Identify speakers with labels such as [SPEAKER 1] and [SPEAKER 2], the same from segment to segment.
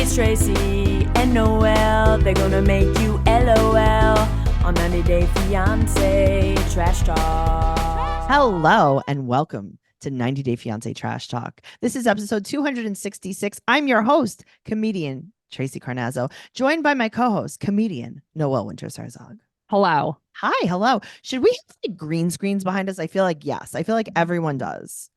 [SPEAKER 1] It's Tracey and Noelle. They're gonna make you LOL on 90 Day Fiancé Trash Talk.
[SPEAKER 2] Hello and welcome to 90 Day Fiancé Trash Talk. This is episode 266. I'm your host, comedian Tracey Carnazzo, joined by my co-host, comedian Noelle Herzog.
[SPEAKER 3] Hello.
[SPEAKER 2] Hi, hello. Should we have like green screens behind us? I feel like yes. I feel like everyone does.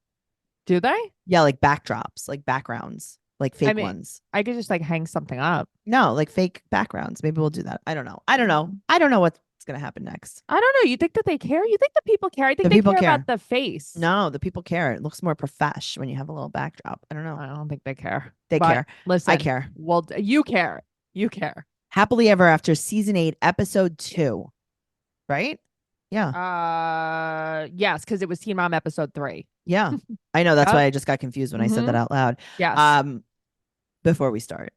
[SPEAKER 3] Do they?
[SPEAKER 2] Yeah, like backdrops, like backgrounds, like fake ones.
[SPEAKER 3] I could just like hang something up.
[SPEAKER 2] No, like fake backgrounds. Maybe we'll do that. I don't know. I don't know what's gonna happen next.
[SPEAKER 3] I don't know. You think that they care? You think the people care? I think they care about the face.
[SPEAKER 2] No, the people care. It looks more profesh when you have a little backdrop. I don't know.
[SPEAKER 3] I don't think they care.
[SPEAKER 2] They care.
[SPEAKER 3] Listen,
[SPEAKER 2] I care.
[SPEAKER 3] Well, you care. You care.
[SPEAKER 2] Happily Ever After season 8, episode 2. Right?
[SPEAKER 3] Yeah. Yes, because it was Teen Mom episode 3.
[SPEAKER 2] Yeah. I know. That's why I just got confused when I said that out loud.
[SPEAKER 3] Yes.
[SPEAKER 2] Before we start.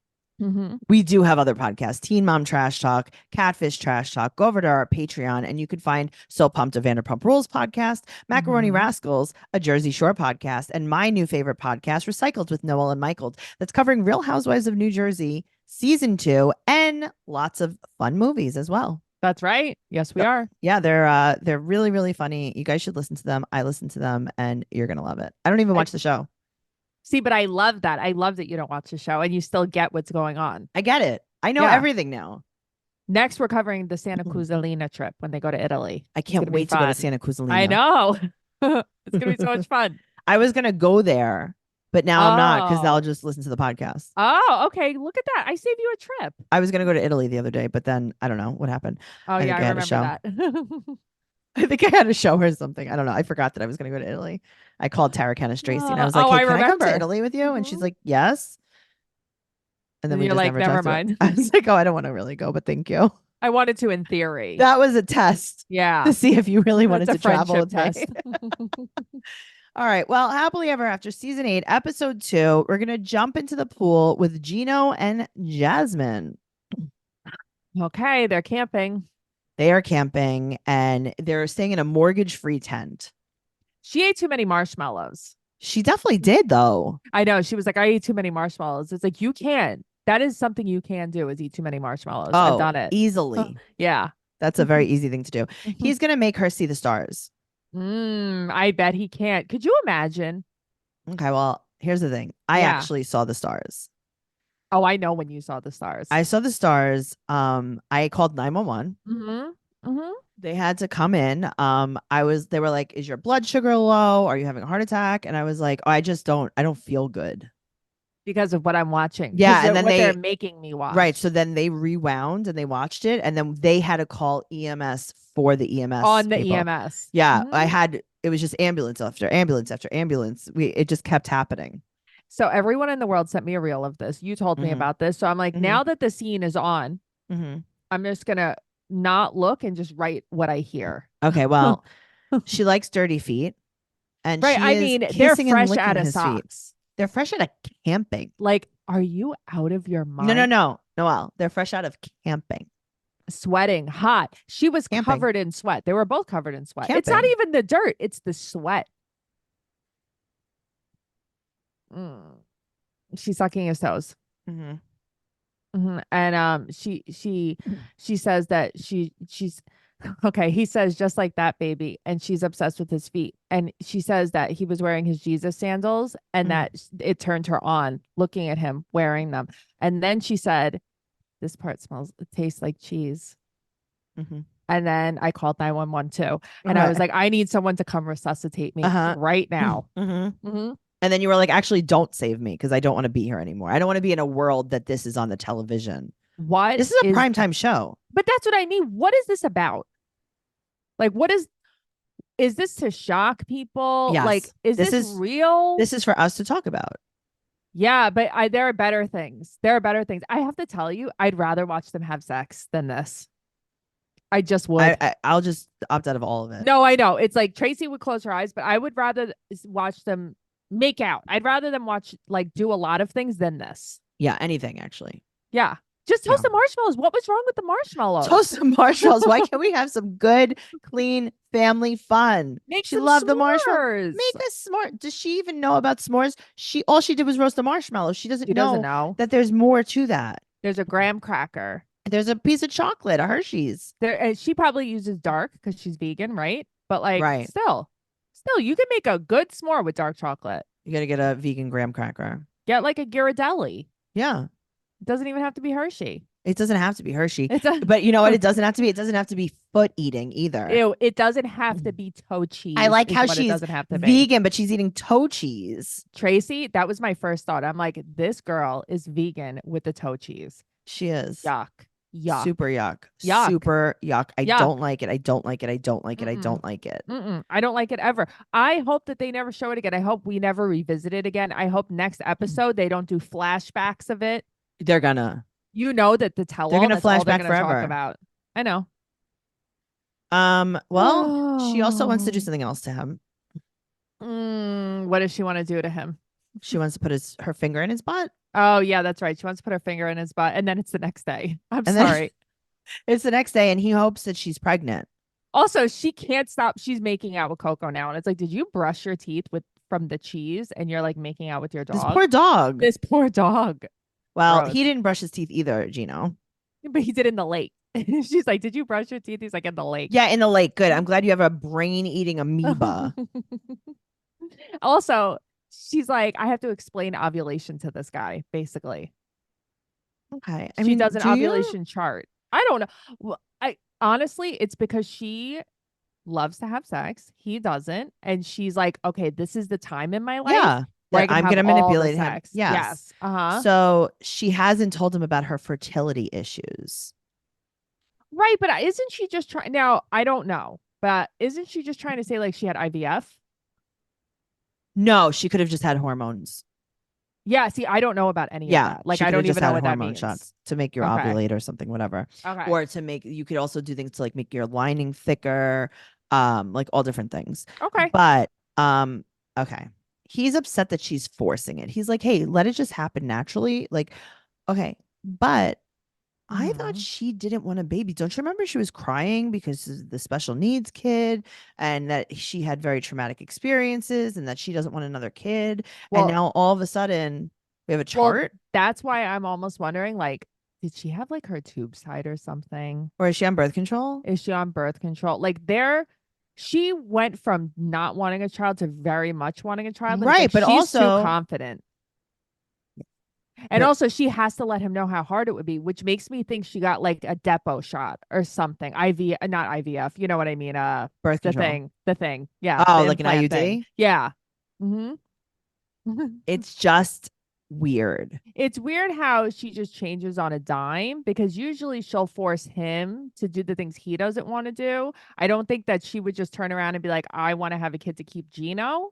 [SPEAKER 2] We do have other podcasts, Teen Mom Trash Talk, Catfish Trash Talk. Go over to our Patreon and you can find So Pumped, a Vanderpump Rules podcast, Macaroni Rascals, a Jersey Shore podcast, and my new favorite podcast, Recycled with Noelle and Michael, that's covering Real Housewives of New Jersey season 2 and lots of fun movies as well.
[SPEAKER 3] That's right. Yes, we are.
[SPEAKER 2] Yeah, they're really, really funny. You guys should listen to them. I listen to them and you're going to love it. I don't even watch the show.
[SPEAKER 3] See, but I love that. I love that you don't watch the show and you still get what's going on.
[SPEAKER 2] I get it. I know everything now.
[SPEAKER 3] Next, we're covering the Santa Cusalina trip when they go to Italy.
[SPEAKER 2] I can't wait to go to Santa Cusalina.
[SPEAKER 3] I know. It's going to be so much fun.
[SPEAKER 2] I was going to go there, but now I'm not because I'll just listen to the podcast.
[SPEAKER 3] Oh, okay. Look at that. I saved you a trip.
[SPEAKER 2] I was going to go to Italy the other day, but then I don't know what happened.
[SPEAKER 3] Oh, yeah, I remember that.
[SPEAKER 2] I think I had a show or something. I don't know. I forgot that I was going to go to Italy. I called Tara Kennis Tracy and I was like, hey, can I come to Italy with you? And she's like, yes. And then
[SPEAKER 3] you're like, never mind.
[SPEAKER 2] I was like, oh, I don't want to really go, but thank you.
[SPEAKER 3] I wanted to in theory.
[SPEAKER 2] That was a test.
[SPEAKER 3] Yeah.
[SPEAKER 2] To see if you really wanted to travel with
[SPEAKER 3] test.
[SPEAKER 2] me. All right. Well, Happily Ever After season 8, episode 2, we're going to jump into the pool with Gino and Jasmine.
[SPEAKER 3] Okay. They're camping.
[SPEAKER 2] They are camping and they're staying in a mortgage-free tent.
[SPEAKER 3] She ate too many marshmallows.
[SPEAKER 2] She definitely did, though.
[SPEAKER 3] I know. She was like, I ate too many marshmallows. It's like, you can. That is something you can do, is eat too many marshmallows. I've done it.
[SPEAKER 2] Easily.
[SPEAKER 3] Yeah.
[SPEAKER 2] That's a very easy thing to do. He's going to make her see the stars.
[SPEAKER 3] I bet he can't. Could you imagine?
[SPEAKER 2] Okay, well, here's the thing. I actually saw the stars.
[SPEAKER 3] Oh, I know when you saw the stars.
[SPEAKER 2] I saw the stars. I called 911. They had to come in. They were like, is your blood sugar low? Are you having a heart attack? And I was like, oh, I don't feel good.
[SPEAKER 3] Because of what I'm watching.
[SPEAKER 2] Yeah. And then
[SPEAKER 3] they're making me watch.
[SPEAKER 2] Right. So then they rewound and they watched it. And then they had to call EMS for the EMS.
[SPEAKER 3] On the
[SPEAKER 2] people.
[SPEAKER 3] EMS.
[SPEAKER 2] Yeah. It was just ambulance after ambulance after ambulance. It just kept happening.
[SPEAKER 3] So everyone in the world sent me a reel of this. You told me about this. So I'm like, now that the scene is on, I'm just going to not look and just write what I hear.
[SPEAKER 2] Okay. Well, she likes dirty feet. And
[SPEAKER 3] they're fresh out of socks.
[SPEAKER 2] Feet. They're fresh out of camping.
[SPEAKER 3] Like, are you out of your mind?
[SPEAKER 2] No. Noelle, they're fresh out of camping.
[SPEAKER 3] Sweating, hot. She was covered in sweat. They were both covered in sweat.
[SPEAKER 2] Camping.
[SPEAKER 3] It's not even the dirt. It's the sweat. She's sucking his toes. And she says that she's okay. He says, just like that, baby. And she's obsessed with his feet. And she says that he was wearing his Jesus sandals and that it turned her on looking at him wearing them. And then she said, this part tastes like cheese. And then I called 911 too. And I was like, I need someone to come resuscitate me right now.
[SPEAKER 2] And then you were like, actually, don't save me because I don't want to be here anymore. I don't want to be in a world that this is on the television. This is a primetime show.
[SPEAKER 3] But that's what I mean. What is this about? Like, is this to shock people?
[SPEAKER 2] Yes.
[SPEAKER 3] Like, is this real?
[SPEAKER 2] This is for us to talk about.
[SPEAKER 3] Yeah, but there are better things. There are better things. I have to tell you, I'd rather watch them have sex than this. I just would.
[SPEAKER 2] I'll just opt out of all of it.
[SPEAKER 3] No, I know. It's like Tracey would close her eyes, but I would rather watch them make out. I'd rather them do a lot of things than this.
[SPEAKER 2] Yeah, anything actually.
[SPEAKER 3] Yeah. Just toast
[SPEAKER 2] Yeah.
[SPEAKER 3] the marshmallows. What was wrong with the marshmallows?
[SPEAKER 2] Toast some marshmallows. Why can't we have some good, clean family fun?
[SPEAKER 3] Make
[SPEAKER 2] She
[SPEAKER 3] some
[SPEAKER 2] loved the marshmallow.
[SPEAKER 3] s'mores.
[SPEAKER 2] Make a s'more. Does she even know about s'mores? All she did was roast the marshmallow. She doesn't know
[SPEAKER 3] know.
[SPEAKER 2] that there's more to that.
[SPEAKER 3] There's a graham cracker.
[SPEAKER 2] There's a piece of chocolate, a Hershey's.
[SPEAKER 3] There, she probably uses dark because she's vegan, right? But like,
[SPEAKER 2] Right.
[SPEAKER 3] still, you can make a good s'more with dark chocolate.
[SPEAKER 2] You got to get a vegan graham cracker.
[SPEAKER 3] Get like a Ghirardelli.
[SPEAKER 2] Yeah.
[SPEAKER 3] It doesn't even have to be Hershey.
[SPEAKER 2] It doesn't have to be Hershey.
[SPEAKER 3] It's
[SPEAKER 2] But you know what? It doesn't have to be. It doesn't have to be foot eating either.
[SPEAKER 3] Ew, it doesn't have to be toe cheese.
[SPEAKER 2] I like how
[SPEAKER 3] it
[SPEAKER 2] she's
[SPEAKER 3] doesn't have to be.
[SPEAKER 2] vegan, but she's eating toe cheese.
[SPEAKER 3] Tracey, that was my first thought. I'm like, this girl is vegan with the toe cheese.
[SPEAKER 2] She is.
[SPEAKER 3] Yuck. Yuck.
[SPEAKER 2] Super yuck.
[SPEAKER 3] Yuck.
[SPEAKER 2] Super yuck. I
[SPEAKER 3] Yuck.
[SPEAKER 2] don't like it. I don't like it. I don't like it. I don't like it.
[SPEAKER 3] I don't like it ever. I hope that they never show it again. I hope we never revisit it again. I hope next episode they don't do flashbacks of it.
[SPEAKER 2] They're gonna.
[SPEAKER 3] You know that the tell-all,
[SPEAKER 2] They're gonna
[SPEAKER 3] that's all they're
[SPEAKER 2] flashback
[SPEAKER 3] gonna
[SPEAKER 2] forever.
[SPEAKER 3] talk about. I know.
[SPEAKER 2] Well, she also wants to do something else to him.
[SPEAKER 3] What does she want to do to him?
[SPEAKER 2] She wants to put her finger in his butt.
[SPEAKER 3] Oh, yeah, that's right. She wants to put her finger in his butt, and then it's the next day. I'm
[SPEAKER 2] And then-
[SPEAKER 3] sorry.
[SPEAKER 2] It's the next day, and he hopes that she's pregnant.
[SPEAKER 3] Also, she can't stop. She's making out with Coco now, and it's like, did you brush your teeth from the cheese, and you're like making out with your dog?
[SPEAKER 2] This poor dog.
[SPEAKER 3] This poor dog.
[SPEAKER 2] Well,
[SPEAKER 3] Gross.
[SPEAKER 2] he didn't brush his teeth either, Gino.
[SPEAKER 3] But he did in the lake. She's like, did you brush your teeth? He's like, in the lake.
[SPEAKER 2] Yeah, in the lake. Good. I'm glad you have a brain-eating amoeba.
[SPEAKER 3] Also, she's like, I have to explain ovulation to this guy, basically.
[SPEAKER 2] Okay.
[SPEAKER 3] She does an
[SPEAKER 2] do you?
[SPEAKER 3] ovulation chart. I don't know. Well, honestly, it's because she loves to have sex. He doesn't. And she's like, okay, this is the time in my life.
[SPEAKER 2] Yeah.
[SPEAKER 3] where I
[SPEAKER 2] That
[SPEAKER 3] can
[SPEAKER 2] I'm
[SPEAKER 3] have
[SPEAKER 2] going to
[SPEAKER 3] all the
[SPEAKER 2] manipulate him.
[SPEAKER 3] sex.
[SPEAKER 2] Yes.
[SPEAKER 3] Uh-huh.
[SPEAKER 2] So she hasn't told him about her fertility issues.
[SPEAKER 3] Right. But isn't she just trying? Now, I don't know. But isn't she just trying to say like she had IVF?
[SPEAKER 2] No, she could have just had hormones.
[SPEAKER 3] Yeah. See, I don't know about any of that. Like,
[SPEAKER 2] she
[SPEAKER 3] I
[SPEAKER 2] could
[SPEAKER 3] don't
[SPEAKER 2] have just
[SPEAKER 3] even know
[SPEAKER 2] had
[SPEAKER 3] what that
[SPEAKER 2] hormone
[SPEAKER 3] means.
[SPEAKER 2] shots to make you
[SPEAKER 3] Okay.
[SPEAKER 2] ovulate or something, whatever.
[SPEAKER 3] Okay.
[SPEAKER 2] Or you could also do things to like make your lining thicker, like all different things.
[SPEAKER 3] Okay.
[SPEAKER 2] But okay. He's upset that she's forcing it. He's like, hey, let it just happen naturally. Like, okay, but I thought she didn't want a baby. Don't you remember she was crying because of the special needs kid and that she had very traumatic experiences and that she doesn't want another kid.
[SPEAKER 3] Well-
[SPEAKER 2] and now all of a sudden we have a chart,
[SPEAKER 3] That's why I'm almost wondering, like, did she have like her tubes tied or something?
[SPEAKER 2] or is she on birth control?
[SPEAKER 3] Is she on birth control? Like, she went from not wanting a child to very much wanting a child.
[SPEAKER 2] Right,
[SPEAKER 3] Like,
[SPEAKER 2] but
[SPEAKER 3] she's
[SPEAKER 2] also-
[SPEAKER 3] too confident. And
[SPEAKER 2] But-
[SPEAKER 3] also, she has to let him know how hard it would be, which makes me think she got like a depot shot or something. Not IVF. You know what I mean?
[SPEAKER 2] Birth
[SPEAKER 3] The
[SPEAKER 2] control.
[SPEAKER 3] thing. Yeah.
[SPEAKER 2] Oh,
[SPEAKER 3] the
[SPEAKER 2] like an
[SPEAKER 3] implant
[SPEAKER 2] IUD?
[SPEAKER 3] thing. Yeah. Mm-hmm.
[SPEAKER 2] It's just weird.
[SPEAKER 3] It's weird how she just changes on a dime because usually she'll force him to do the things he doesn't want to do. I don't think that she would just turn around and be like, I want to have a kid to keep Gino.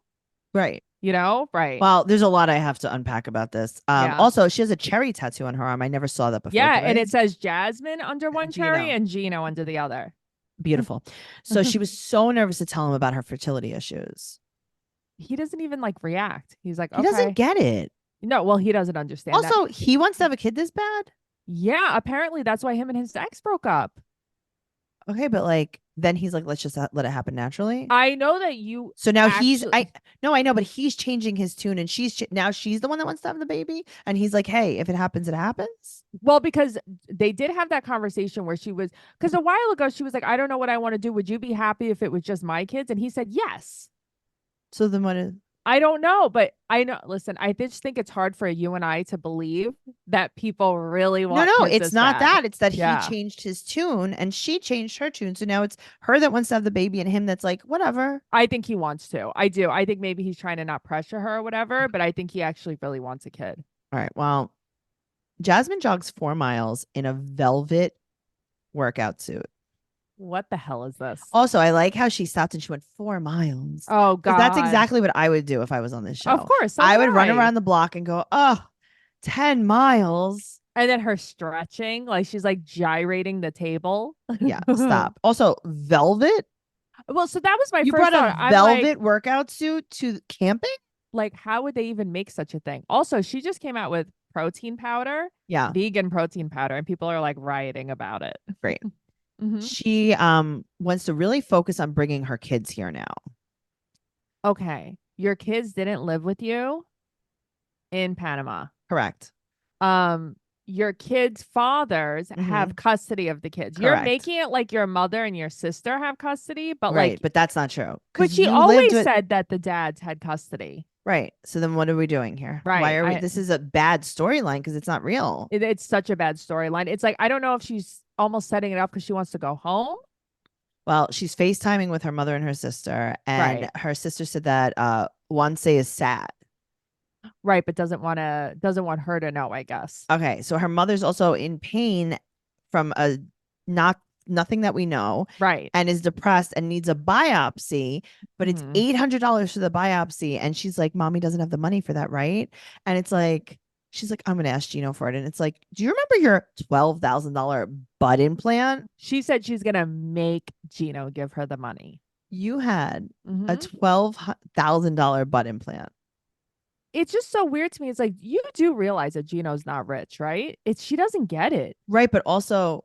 [SPEAKER 2] Right.
[SPEAKER 3] You know? Right.
[SPEAKER 2] Well, there's a lot I have to unpack about this.
[SPEAKER 3] Yeah.
[SPEAKER 2] Also, she has a cherry tattoo on her arm. I never saw that before.
[SPEAKER 3] yeah.
[SPEAKER 2] did
[SPEAKER 3] And
[SPEAKER 2] I?
[SPEAKER 3] it says Jasmine under one cherry
[SPEAKER 2] Gino.
[SPEAKER 3] and Gino under the other.
[SPEAKER 2] Beautiful. So she was so nervous to tell him about her fertility issues.
[SPEAKER 3] He doesn't even like react. He's like,
[SPEAKER 2] He
[SPEAKER 3] okay.
[SPEAKER 2] doesn't get it.
[SPEAKER 3] No, well, he doesn't understand that.
[SPEAKER 2] Also, he wants to have a kid this bad?
[SPEAKER 3] Yeah, apparently that's why him and his ex broke up.
[SPEAKER 2] Okay, but like then he's like, let's just let it happen naturally.
[SPEAKER 3] I know that you
[SPEAKER 2] So now
[SPEAKER 3] actually-
[SPEAKER 2] I know, but he's changing his tune and now she's the one that wants to have the baby. And he's like, hey, if it happens, it happens.
[SPEAKER 3] Well, because they did have that conversation where because a while ago she was like, I don't know what I want to do. Would you be happy if it was just my kids? And he said, yes.
[SPEAKER 2] So then what is
[SPEAKER 3] I don't know, but I know. Listen, I just think it's hard for you and I to believe that people really want.
[SPEAKER 2] no,
[SPEAKER 3] kids
[SPEAKER 2] it's
[SPEAKER 3] this
[SPEAKER 2] not
[SPEAKER 3] bad.
[SPEAKER 2] that. It's that
[SPEAKER 3] Yeah.
[SPEAKER 2] he changed his tune and she changed her tune. So now it's her that wants to have the baby and him that's like, whatever.
[SPEAKER 3] I think he wants to. I do. I think maybe he's trying to not pressure her or whatever, but I think he actually really wants a kid.
[SPEAKER 2] All right. Well, Jasmine jogs 4 miles in a velvet workout suit.
[SPEAKER 3] What the hell is this?
[SPEAKER 2] Also, I like how she stopped and she went 4 miles.
[SPEAKER 3] Oh
[SPEAKER 2] 'Cause
[SPEAKER 3] God,
[SPEAKER 2] that's exactly what I would do if I was on this show.
[SPEAKER 3] Of course, so
[SPEAKER 2] I would run
[SPEAKER 3] I.
[SPEAKER 2] around the block and go, oh, 10 miles.
[SPEAKER 3] And then her stretching, like she's like gyrating the table.
[SPEAKER 2] Yeah, stop. Also, velvet?
[SPEAKER 3] Well, so that was my
[SPEAKER 2] You
[SPEAKER 3] first
[SPEAKER 2] brought
[SPEAKER 3] thought.
[SPEAKER 2] a
[SPEAKER 3] I'm
[SPEAKER 2] velvet workout suit to camping?
[SPEAKER 3] like, how would they even make such a thing? Also, she just came out with protein powder,
[SPEAKER 2] Yeah.
[SPEAKER 3] vegan protein powder, and people are like rioting about it.
[SPEAKER 2] Great.
[SPEAKER 3] Mhm.
[SPEAKER 2] She wants to really focus on bringing her kids here now.
[SPEAKER 3] Okay. Your kids didn't live with you in Panama.
[SPEAKER 2] Correct.
[SPEAKER 3] Your kids' fathers have custody of the kids. You're
[SPEAKER 2] Correct.
[SPEAKER 3] making it like your mother and your sister have custody, but
[SPEAKER 2] Right,
[SPEAKER 3] like,
[SPEAKER 2] but that's not true.
[SPEAKER 3] but she always said that the dads had custody.
[SPEAKER 2] Right. So then what are we doing here?
[SPEAKER 3] Right.
[SPEAKER 2] Why are we this is a bad storyline because it's not real.
[SPEAKER 3] It's such a bad storyline. It's like, I don't know if she's almost setting it up because she wants to go home.
[SPEAKER 2] Well, she's FaceTiming with her mother and her sister, and her sister said that Wanse is sad.
[SPEAKER 3] Right, but doesn't want her to know, I guess.
[SPEAKER 2] Okay, so her mother's also in pain from a nothing that we know.
[SPEAKER 3] Right.
[SPEAKER 2] And is depressed and needs a biopsy, but it's $800 for the biopsy. And she's like, Mommy doesn't have the money for that, right? And it's like, she's like, I'm gonna ask Gino for it. And it's like, do you remember your $12,000 butt implant?
[SPEAKER 3] She said she's gonna make Gino give her the money.
[SPEAKER 2] You had a $12,000 butt implant.
[SPEAKER 3] It's just so weird to me. It's like, you do realize that Gino's not rich, right? She doesn't get it.
[SPEAKER 2] Right. But also,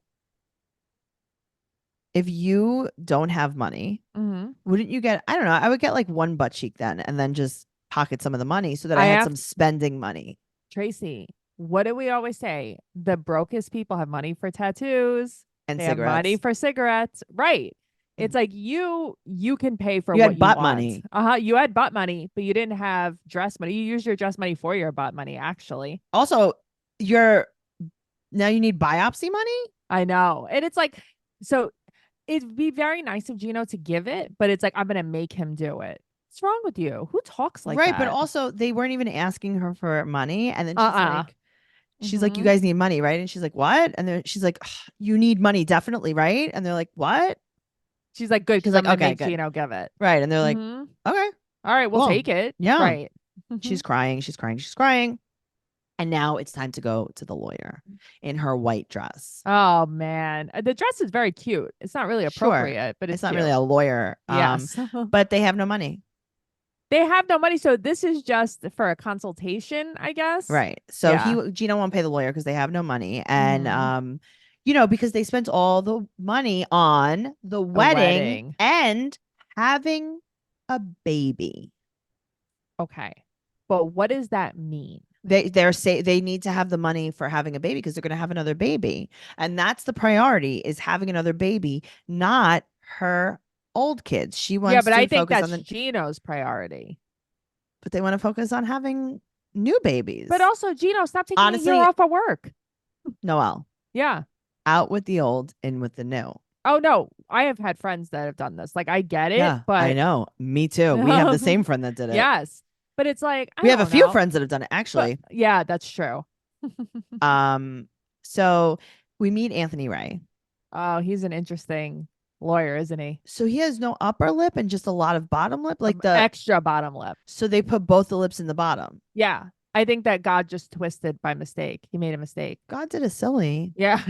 [SPEAKER 2] if you don't have money, wouldn't you get, I don't know, I would get like one butt cheek then and then just pocket some of the money so that I had some spending money.
[SPEAKER 3] Tracey, what do we always say? The brokest people have money for tattoos
[SPEAKER 2] and
[SPEAKER 3] they
[SPEAKER 2] cigarettes.
[SPEAKER 3] Have money for cigarettes. Right. It's like you can pay for
[SPEAKER 2] you
[SPEAKER 3] what
[SPEAKER 2] had butt
[SPEAKER 3] you
[SPEAKER 2] money.
[SPEAKER 3] You had butt money, but you didn't have dress money. You used your dress money for your butt money, actually.
[SPEAKER 2] Also, now you need biopsy money?
[SPEAKER 3] I know. And it's like, so it'd be very nice of Gino to give it, but it's like, I'm gonna make him do it. What's wrong with you? Who talks like that?
[SPEAKER 2] Right, but also they weren't even asking her for money. And then she's like, you guys need money, right? And she's like, what? And then she's like, you need money, definitely, right? And they're like, what?
[SPEAKER 3] She's like, good, because I'm gonna make Gino give it.
[SPEAKER 2] Right. And they're like, okay.
[SPEAKER 3] All right, we'll take it.
[SPEAKER 2] Yeah.
[SPEAKER 3] Right.
[SPEAKER 2] She's crying. She's crying. She's crying. And now it's time to go to the lawyer in her white dress.
[SPEAKER 3] Oh, man. The dress is very cute. It's not really appropriate, but it's
[SPEAKER 2] not
[SPEAKER 3] cute.
[SPEAKER 2] really a lawyer.
[SPEAKER 3] Yes.
[SPEAKER 2] But they have no money.
[SPEAKER 3] They have no money. So this is just for a consultation, I guess.
[SPEAKER 2] Right. So Gino won't pay the lawyer because they have no money. And, because they spent all the money on the wedding and having a baby.
[SPEAKER 3] Okay. But what does that mean?
[SPEAKER 2] They need to have the money for having a baby because they're going to have another baby. And that's the priority, is having another baby, not her old kids. She wants
[SPEAKER 3] but
[SPEAKER 2] to
[SPEAKER 3] I think
[SPEAKER 2] focus
[SPEAKER 3] that's Gino's priority.
[SPEAKER 2] But they want to focus on having new babies.
[SPEAKER 3] But also, Gino, stop taking a year off of work.
[SPEAKER 2] Noelle.
[SPEAKER 3] Yeah.
[SPEAKER 2] Out with the old, in with the new.
[SPEAKER 3] Oh, no. I have had friends that have done this. Like, I get it, but
[SPEAKER 2] I know. Me too. We have the same friend that did it.
[SPEAKER 3] Yes. But it's like,
[SPEAKER 2] we have a few friends that have done it, actually.
[SPEAKER 3] But, yeah, that's true.
[SPEAKER 2] So we meet Anthony Ray.
[SPEAKER 3] Oh, he's an interesting lawyer, isn't he?
[SPEAKER 2] So he has no upper lip and just a lot of bottom lip, like the
[SPEAKER 3] extra bottom lip.
[SPEAKER 2] So they put both the lips in the bottom.
[SPEAKER 3] Yeah. I think that God just twisted by mistake. He made a mistake.
[SPEAKER 2] God did a silly.
[SPEAKER 3] Yeah.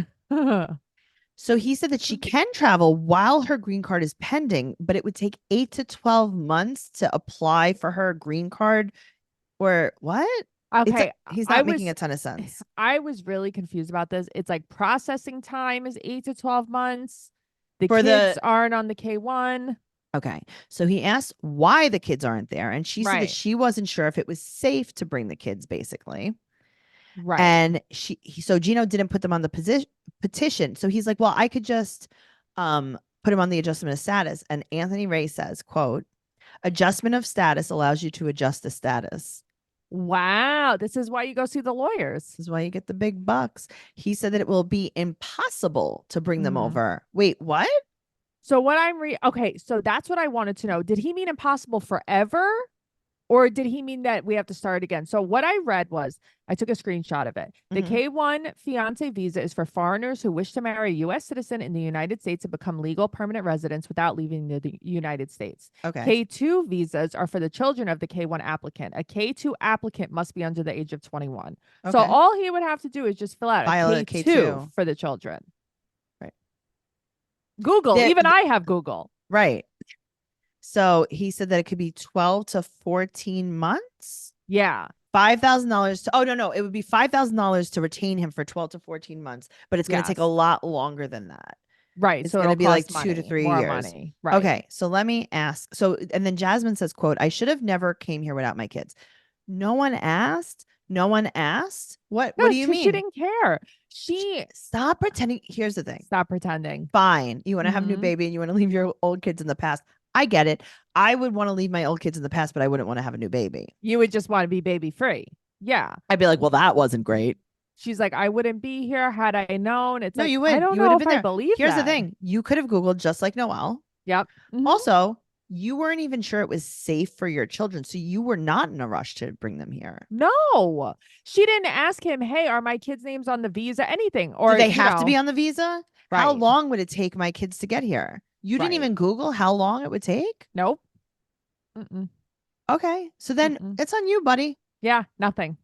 [SPEAKER 2] So he said that she can travel while her green card is pending, but it would take 8 to 12 months to apply for her green card. Or what?
[SPEAKER 3] Okay.
[SPEAKER 2] He's not making a ton of sense.
[SPEAKER 3] I was really confused about this. It's like processing time is 8 to 12 months. The kids aren't on the K1.
[SPEAKER 2] Okay. So he asked why the kids aren't there. And she said that she wasn't sure if it was safe to bring the kids, basically.
[SPEAKER 3] Right.
[SPEAKER 2] And so Gino didn't put them on the petition. So he's like, well, I could just put him on the adjustment of status. And Anthony Ray says, quote, adjustment of status allows you to adjust the status.
[SPEAKER 3] Wow. This is why you go see the lawyers.
[SPEAKER 2] This is why you get the big bucks. He said that it will be impossible to bring them over. Wait, what?
[SPEAKER 3] So what okay, so that's what I wanted to know. Did he mean impossible forever? Or did he mean that we have to start again? So what I read was, I took a screenshot of it. The K1 fiance visa is for foreigners who wish to marry a U.S. citizen in the United States and become legal permanent residents without leaving the United States.
[SPEAKER 2] Okay.
[SPEAKER 3] K2 visas are for the children of the K1 applicant. A K2 applicant must be under the age of 21. Okay. So all he would have to do is just fill out a K2 for the children.
[SPEAKER 2] Right.
[SPEAKER 3] Google. Even I have Google.
[SPEAKER 2] Right. So he said that it could be 12 to 14 months.
[SPEAKER 3] Yeah.
[SPEAKER 2] $5,000 to, oh, no, it would be $5,000 to retain him for 12 to 14 months, but it's going to take a
[SPEAKER 3] Yes.
[SPEAKER 2] lot longer than that.
[SPEAKER 3] Right.
[SPEAKER 2] It's
[SPEAKER 3] So
[SPEAKER 2] going to
[SPEAKER 3] it'll
[SPEAKER 2] be like
[SPEAKER 3] cost
[SPEAKER 2] 2 to
[SPEAKER 3] money,
[SPEAKER 2] 3
[SPEAKER 3] more
[SPEAKER 2] years.
[SPEAKER 3] money. Right.
[SPEAKER 2] Okay. So let me ask. So, and then Jasmine says, quote, I should have never came here without my kids. No one asked. No one asked. What do you mean?
[SPEAKER 3] She didn't care. She
[SPEAKER 2] Stop pretending. Here's the thing.
[SPEAKER 3] Stop pretending.
[SPEAKER 2] Fine. You want to have a new baby and you want to leave your old kids in the past. I get it. I would want to leave my old kids in the past, but I wouldn't want to have a new baby.
[SPEAKER 3] You would just want to be baby free. Yeah.
[SPEAKER 2] I'd be like, well, that wasn't great.
[SPEAKER 3] She's like, I wouldn't be here had I known. It's
[SPEAKER 2] No,
[SPEAKER 3] like,
[SPEAKER 2] you would.
[SPEAKER 3] I don't
[SPEAKER 2] You
[SPEAKER 3] know
[SPEAKER 2] would have
[SPEAKER 3] if
[SPEAKER 2] been
[SPEAKER 3] I
[SPEAKER 2] there.
[SPEAKER 3] believe
[SPEAKER 2] Here's
[SPEAKER 3] that.
[SPEAKER 2] the thing. You could have Googled just like Noelle.
[SPEAKER 3] Yep.
[SPEAKER 2] Also, you weren't even sure it was safe for your children. So you were not in a rush to bring them here.
[SPEAKER 3] No, she didn't ask him, hey, are my kids' names on the visa? Anything. Or
[SPEAKER 2] do they have to be on the visa?
[SPEAKER 3] Right.
[SPEAKER 2] How long would it take my kids to get here? You didn't even Google how long it would take?
[SPEAKER 3] Nope.
[SPEAKER 2] Okay. So then it's on you, buddy.
[SPEAKER 3] Yeah, nothing.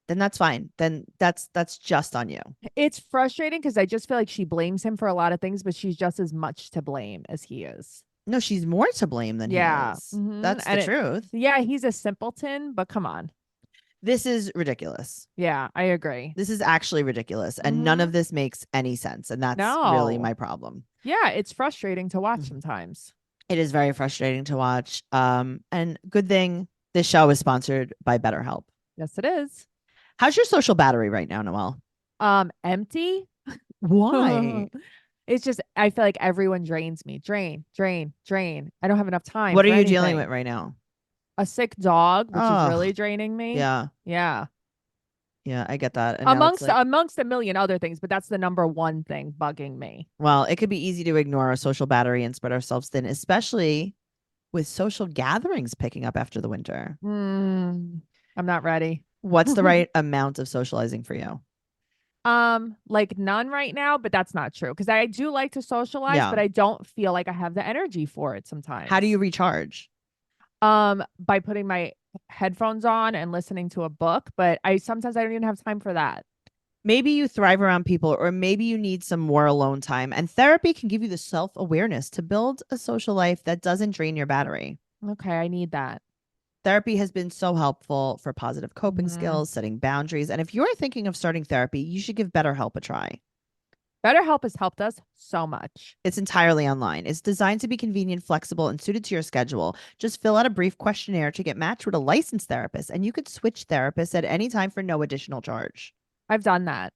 [SPEAKER 2] Then that's fine. Then that's just on you.
[SPEAKER 3] It's frustrating because I just feel like she blames him for a lot of things, but she's just as much to blame as he is.
[SPEAKER 2] No, she's more to blame than he is. That's the truth.
[SPEAKER 3] Yeah, he's a simpleton, but come on.
[SPEAKER 2] This is ridiculous.
[SPEAKER 3] Yeah, I agree.
[SPEAKER 2] This is actually ridiculous. And none of this makes any sense. And that's really my problem.
[SPEAKER 3] Yeah, it's frustrating to watch sometimes.
[SPEAKER 2] It is very frustrating to watch. And good thing this show is sponsored by BetterHelp.
[SPEAKER 3] Yes, it is.
[SPEAKER 2] How's your social battery right now, Noelle?
[SPEAKER 3] Empty.
[SPEAKER 2] Why?
[SPEAKER 3] It's just, I feel like everyone drains me. Drain. I don't have enough time.
[SPEAKER 2] What are you dealing with right now?
[SPEAKER 3] A sick dog, which is really draining me.
[SPEAKER 2] Yeah.
[SPEAKER 3] Yeah.
[SPEAKER 2] Yeah, I get that. And
[SPEAKER 3] amongst a million other things, but that's the number one thing bugging me.
[SPEAKER 2] Well, it could be easy to ignore our social battery and spread ourselves thin, especially with social gatherings picking up after the winter.
[SPEAKER 3] I'm not ready.
[SPEAKER 2] What's the right amount of socializing for you?
[SPEAKER 3] Like none right now, but that's not true because I do like to socialize, but I don't feel like I have the energy for it sometimes.
[SPEAKER 2] How do you recharge?
[SPEAKER 3] By putting my headphones on and listening to a book, but sometimes I don't even have time for that.
[SPEAKER 2] Maybe you thrive around people, or maybe you need some more alone time, and therapy can give you the self-awareness to build a social life that doesn't drain your battery.
[SPEAKER 3] Okay, I need that.
[SPEAKER 2] Therapy has been so helpful for positive coping skills, setting boundaries. And if you're thinking of starting therapy, you should give BetterHelp a try.
[SPEAKER 3] BetterHelp has helped us so much.
[SPEAKER 2] It's entirely online. It's designed to be convenient, flexible, and suited to your schedule. Just fill out a brief questionnaire to get matched with a licensed therapist, and you could switch therapists at any time for no additional charge.
[SPEAKER 3] I've done that.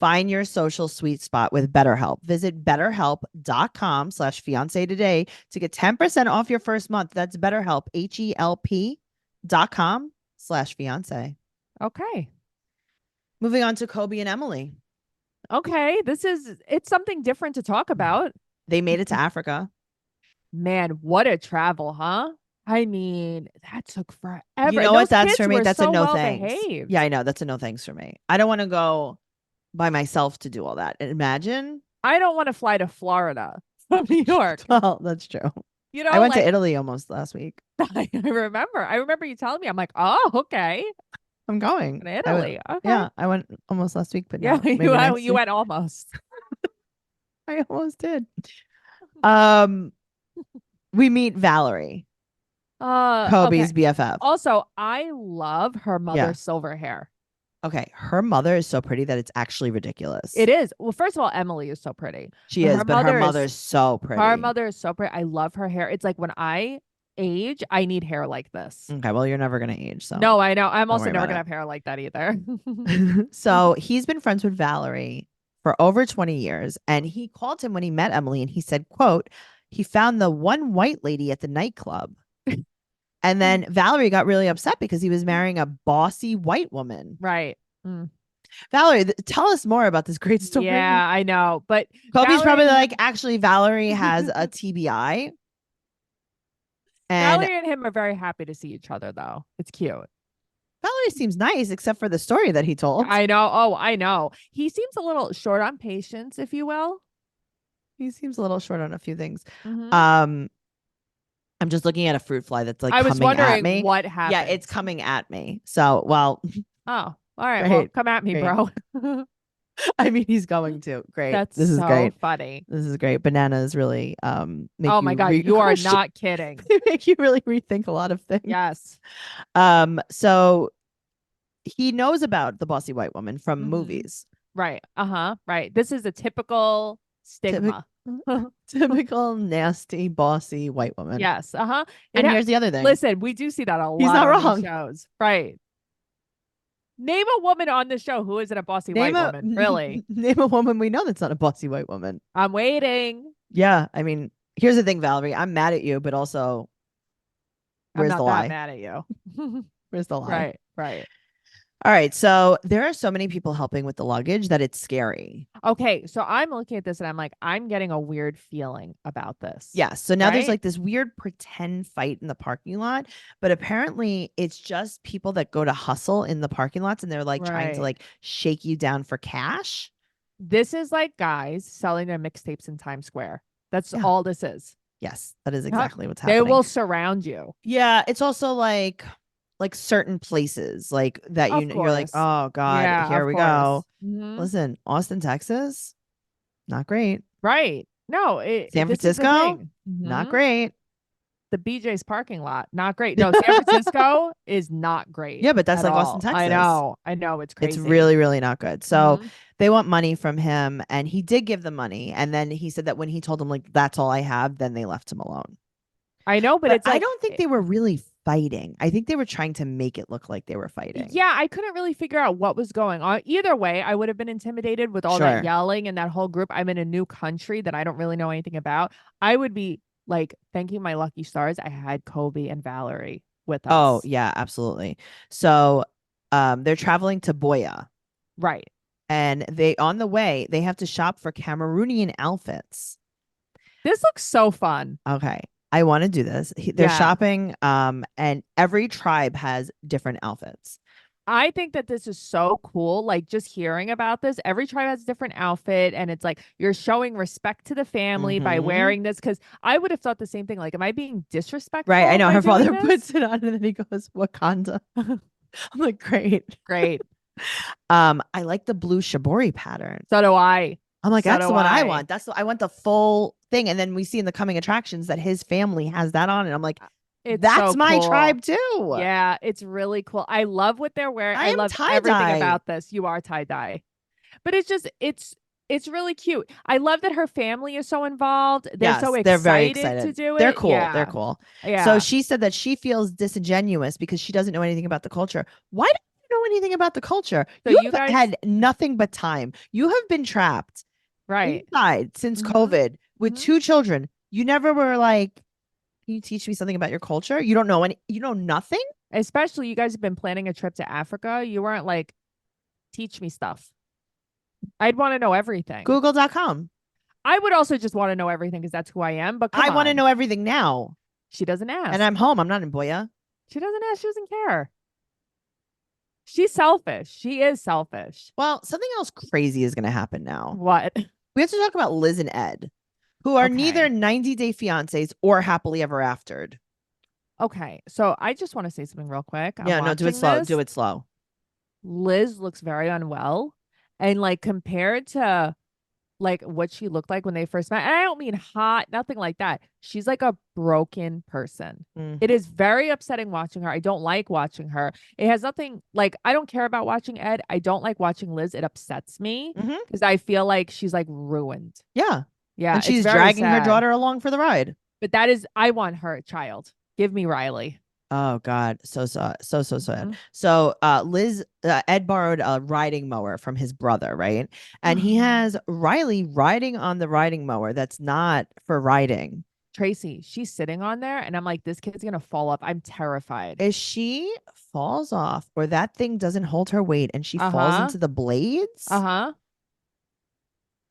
[SPEAKER 2] Find your social sweet spot with BetterHelp. Visit betterhelp.com/fiance today to get 10% off your first month. That's BetterHelp, HELP.com/fiance.
[SPEAKER 3] Okay.
[SPEAKER 2] Moving on to Kobe and Emily.
[SPEAKER 3] Okay. It's something different to talk about.
[SPEAKER 2] They made it to Africa.
[SPEAKER 3] Man, what a travel, huh? I mean, that took forever.
[SPEAKER 2] You know what? That's for me. That's
[SPEAKER 3] so
[SPEAKER 2] a no
[SPEAKER 3] well
[SPEAKER 2] thanks.
[SPEAKER 3] behaved.
[SPEAKER 2] Yeah, I know. That's a no thanks for me. I don't want to go by myself to do all that. Imagine.
[SPEAKER 3] I don't want to fly to Florida from New York.
[SPEAKER 2] Well, that's true.
[SPEAKER 3] You know,
[SPEAKER 2] I went to Italy almost last week.
[SPEAKER 3] I remember you telling me. I'm like, oh, okay.
[SPEAKER 2] I'm going
[SPEAKER 3] to Italy. Okay.
[SPEAKER 2] Yeah, I went almost last week, but
[SPEAKER 3] yeah,
[SPEAKER 2] no,
[SPEAKER 3] you went almost.
[SPEAKER 2] I almost did. We meet Valerie, Kobe's BFF.
[SPEAKER 3] Also, I love her mother's silver hair.
[SPEAKER 2] Okay, her mother is so pretty that it's actually ridiculous.
[SPEAKER 3] It is. Well, first of all, Emily is so pretty.
[SPEAKER 2] She is, but her mother is so pretty.
[SPEAKER 3] Her mother is so pretty. I love her hair. It's like when I age, I need hair like this.
[SPEAKER 2] Okay, well, you're never gonna age, so
[SPEAKER 3] no, I know. I'm also never gonna have hair like that either.
[SPEAKER 2] So he's been friends with Valerie for over 20 years, and he called him when he met Emily, and he said, quote, he found the one white lady at the nightclub. And then Valerie got really upset because he was marrying a bossy white woman.
[SPEAKER 3] Right.
[SPEAKER 2] Valerie, tell us more about this great story.
[SPEAKER 3] Yeah, I know. But
[SPEAKER 2] Kobe's probably like, actually, Valerie has a TBI. And
[SPEAKER 3] Valerie and him are very happy to see each other, though. It's cute.
[SPEAKER 2] Valerie seems nice, except for the story that he told.
[SPEAKER 3] I know. Oh, I know. He seems a little short on patience, if you will.
[SPEAKER 2] He seems a little short on a few things. I'm just looking at a fruit fly that's like coming at me.
[SPEAKER 3] I was wondering what happened.
[SPEAKER 2] Yeah, it's coming at me. So, well.
[SPEAKER 3] Oh, all right. Great. Well, come at me, bro.
[SPEAKER 2] I mean, he's going to. Great.
[SPEAKER 3] This is so great. Funny.
[SPEAKER 2] This is great. Bananas really make
[SPEAKER 3] oh my God, you are not kidding.
[SPEAKER 2] They make you really rethink a lot of things.
[SPEAKER 3] Yes.
[SPEAKER 2] So he knows about the bossy white woman from movies.
[SPEAKER 3] Right. Right. This is a typical stigma.
[SPEAKER 2] Typical nasty, bossy white woman.
[SPEAKER 3] Yes.
[SPEAKER 2] And here's the other thing.
[SPEAKER 3] Listen, we do see that a lot
[SPEAKER 2] He's not
[SPEAKER 3] on
[SPEAKER 2] wrong.
[SPEAKER 3] these shows. Right. Name a woman on the show who isn't a bossy white woman. Really?
[SPEAKER 2] Name a woman we know that's not a bossy white woman.
[SPEAKER 3] I'm waiting.
[SPEAKER 2] Yeah. I mean, here's the thing, Valerie. I'm mad at you, but also, where's
[SPEAKER 3] I'm
[SPEAKER 2] the
[SPEAKER 3] not
[SPEAKER 2] lie?
[SPEAKER 3] that mad at you.
[SPEAKER 2] Where's the lie?
[SPEAKER 3] Right. Right.
[SPEAKER 2] All right. So there are so many people helping with the luggage that it's scary.
[SPEAKER 3] Okay. So I'm looking at this and I'm like, I'm getting a weird feeling about this.
[SPEAKER 2] Yeah. So now there's
[SPEAKER 3] Right?
[SPEAKER 2] like this weird pretend fight in the parking lot, but apparently it's just people that go to hustle in the parking lots and they're like trying to
[SPEAKER 3] Right.
[SPEAKER 2] like shake you down for cash.
[SPEAKER 3] This is like guys selling their mixtapes in Times Square. That's
[SPEAKER 2] Yeah.
[SPEAKER 3] all this is.
[SPEAKER 2] Yes, that is
[SPEAKER 3] Yep.
[SPEAKER 2] exactly what's
[SPEAKER 3] They
[SPEAKER 2] happening.
[SPEAKER 3] will surround you.
[SPEAKER 2] Yeah, it's also like certain places like that
[SPEAKER 3] Of
[SPEAKER 2] you're like,
[SPEAKER 3] course.
[SPEAKER 2] oh God,
[SPEAKER 3] Yeah,
[SPEAKER 2] here
[SPEAKER 3] of
[SPEAKER 2] we
[SPEAKER 3] course.
[SPEAKER 2] go.
[SPEAKER 3] Mhm.
[SPEAKER 2] Listen, Austin, Texas, not great.
[SPEAKER 3] Right. No,
[SPEAKER 2] San
[SPEAKER 3] this is the
[SPEAKER 2] Francisco,
[SPEAKER 3] thing.
[SPEAKER 2] not
[SPEAKER 3] Mhm.
[SPEAKER 2] great.
[SPEAKER 3] The BJ's parking lot, not great. No, San Francisco is not great.
[SPEAKER 2] Yeah, but that's
[SPEAKER 3] at
[SPEAKER 2] like Austin,
[SPEAKER 3] all.
[SPEAKER 2] Texas.
[SPEAKER 3] I know. It's crazy.
[SPEAKER 2] It's really, really not good. So
[SPEAKER 3] Mhm.
[SPEAKER 2] they want money from him, and he did give them money. And then he said that when he told them like that's all I have, then they left him alone.
[SPEAKER 3] I know, but it's
[SPEAKER 2] I
[SPEAKER 3] like,
[SPEAKER 2] don't think they were really fighting. I think they were trying to make it look like they were fighting.
[SPEAKER 3] yeah, I couldn't really figure out what was going on. Either way, I would have been intimidated with all
[SPEAKER 2] Sure.
[SPEAKER 3] that yelling and that whole group. I'm in a new country that I don't really know anything about. I would be like thanking my lucky stars I had Kobe and Valerie with us.
[SPEAKER 2] Oh, yeah, absolutely. So they're traveling to Boya,
[SPEAKER 3] Right.
[SPEAKER 2] and they on the way, they have to shop for Cameroonian outfits.
[SPEAKER 3] This looks so fun.
[SPEAKER 2] Okay. I want to do this. They're
[SPEAKER 3] Yeah.
[SPEAKER 2] shopping, and every tribe has different outfits.
[SPEAKER 3] I think that this is so cool. Like just hearing about this, every tribe has a different outfit, and it's like you're showing respect to the family by
[SPEAKER 2] Mhm.
[SPEAKER 3] wearing this. Because I would have thought the same thing. Like, am I being disrespectful?
[SPEAKER 2] Right. I know
[SPEAKER 3] by
[SPEAKER 2] her
[SPEAKER 3] doing
[SPEAKER 2] father
[SPEAKER 3] this?
[SPEAKER 2] puts it on and then he goes, Wakanda. I'm like, great.
[SPEAKER 3] Great.
[SPEAKER 2] I like the blue shibori pattern.
[SPEAKER 3] So do I.
[SPEAKER 2] I'm like,
[SPEAKER 3] So
[SPEAKER 2] that's
[SPEAKER 3] do
[SPEAKER 2] the one I
[SPEAKER 3] I.
[SPEAKER 2] want. I want the full thing. And then we see in the coming attractions that his family has that on. And I'm like,
[SPEAKER 3] It's
[SPEAKER 2] that's
[SPEAKER 3] so
[SPEAKER 2] my
[SPEAKER 3] cool.
[SPEAKER 2] tribe too.
[SPEAKER 3] Yeah, it's really cool. I love what they're wearing.
[SPEAKER 2] I
[SPEAKER 3] I
[SPEAKER 2] am
[SPEAKER 3] love
[SPEAKER 2] tie-dye.
[SPEAKER 3] everything about this. You are tie-dye. But it's just it's really cute. I love that her family is so involved. They're
[SPEAKER 2] Yes,
[SPEAKER 3] so excited,
[SPEAKER 2] they're very excited
[SPEAKER 3] to do it.
[SPEAKER 2] They're cool.
[SPEAKER 3] Yeah.
[SPEAKER 2] They're cool.
[SPEAKER 3] Yeah.
[SPEAKER 2] So she said that she feels disingenuous because she doesn't know anything about the culture. Why don't you know anything about the culture?
[SPEAKER 3] So
[SPEAKER 2] you
[SPEAKER 3] you
[SPEAKER 2] have
[SPEAKER 3] guys-
[SPEAKER 2] had nothing but time. You have been trapped
[SPEAKER 3] right.
[SPEAKER 2] inside since
[SPEAKER 3] Mhm.
[SPEAKER 2] COVID with
[SPEAKER 3] Mhm.
[SPEAKER 2] 2 children. You never were like, can you teach me something about your culture? You don't know you know nothing?
[SPEAKER 3] Especially you guys have been planning a trip to Africa. You weren't like, teach me stuff. I'd want to know everything.
[SPEAKER 2] Google.com.
[SPEAKER 3] I would also just want to know everything because that's who I am. But
[SPEAKER 2] I want to
[SPEAKER 3] on.
[SPEAKER 2] know everything now.
[SPEAKER 3] She doesn't ask.
[SPEAKER 2] And I'm home. I'm not in Boya.
[SPEAKER 3] She doesn't ask. She doesn't care. She's selfish. She is selfish.
[SPEAKER 2] Well, something else crazy is going to happen now.
[SPEAKER 3] What?
[SPEAKER 2] We have to talk about Liz and Ed, who are
[SPEAKER 3] Okay.
[SPEAKER 2] neither 90-day fiancés or happily ever aftered.
[SPEAKER 3] Okay. So I just want to say something real quick.
[SPEAKER 2] Yeah, no, do it
[SPEAKER 3] watching
[SPEAKER 2] slow.
[SPEAKER 3] this.
[SPEAKER 2] Do it slow.
[SPEAKER 3] Liz looks very unwell. And like compared to like what she looked like when they first met, and I don't mean hot, nothing like that. She's like a broken person.
[SPEAKER 2] Mm.
[SPEAKER 3] It is very upsetting watching her. I don't like watching her. It has nothing like I don't care about watching Ed. I don't like watching Liz. It upsets me
[SPEAKER 2] Mhm.
[SPEAKER 3] because I feel like she's like ruined.
[SPEAKER 2] Yeah.
[SPEAKER 3] Yeah.
[SPEAKER 2] And
[SPEAKER 3] it's
[SPEAKER 2] she's
[SPEAKER 3] very
[SPEAKER 2] dragging her
[SPEAKER 3] sad.
[SPEAKER 2] daughter along for the ride.
[SPEAKER 3] But that is, I want her child. Give me Riley.
[SPEAKER 2] Oh God, so sad.
[SPEAKER 3] Mhm.
[SPEAKER 2] So Ed borrowed a riding mower from his brother, right? And he has Riley riding on the riding mower that's not for riding.
[SPEAKER 3] Tracey, she's sitting on there, and I'm like, this kid's gonna fall off. I'm terrified.
[SPEAKER 2] If she falls off or that thing doesn't hold her weight and she falls
[SPEAKER 3] Uh-huh.
[SPEAKER 2] into the blades.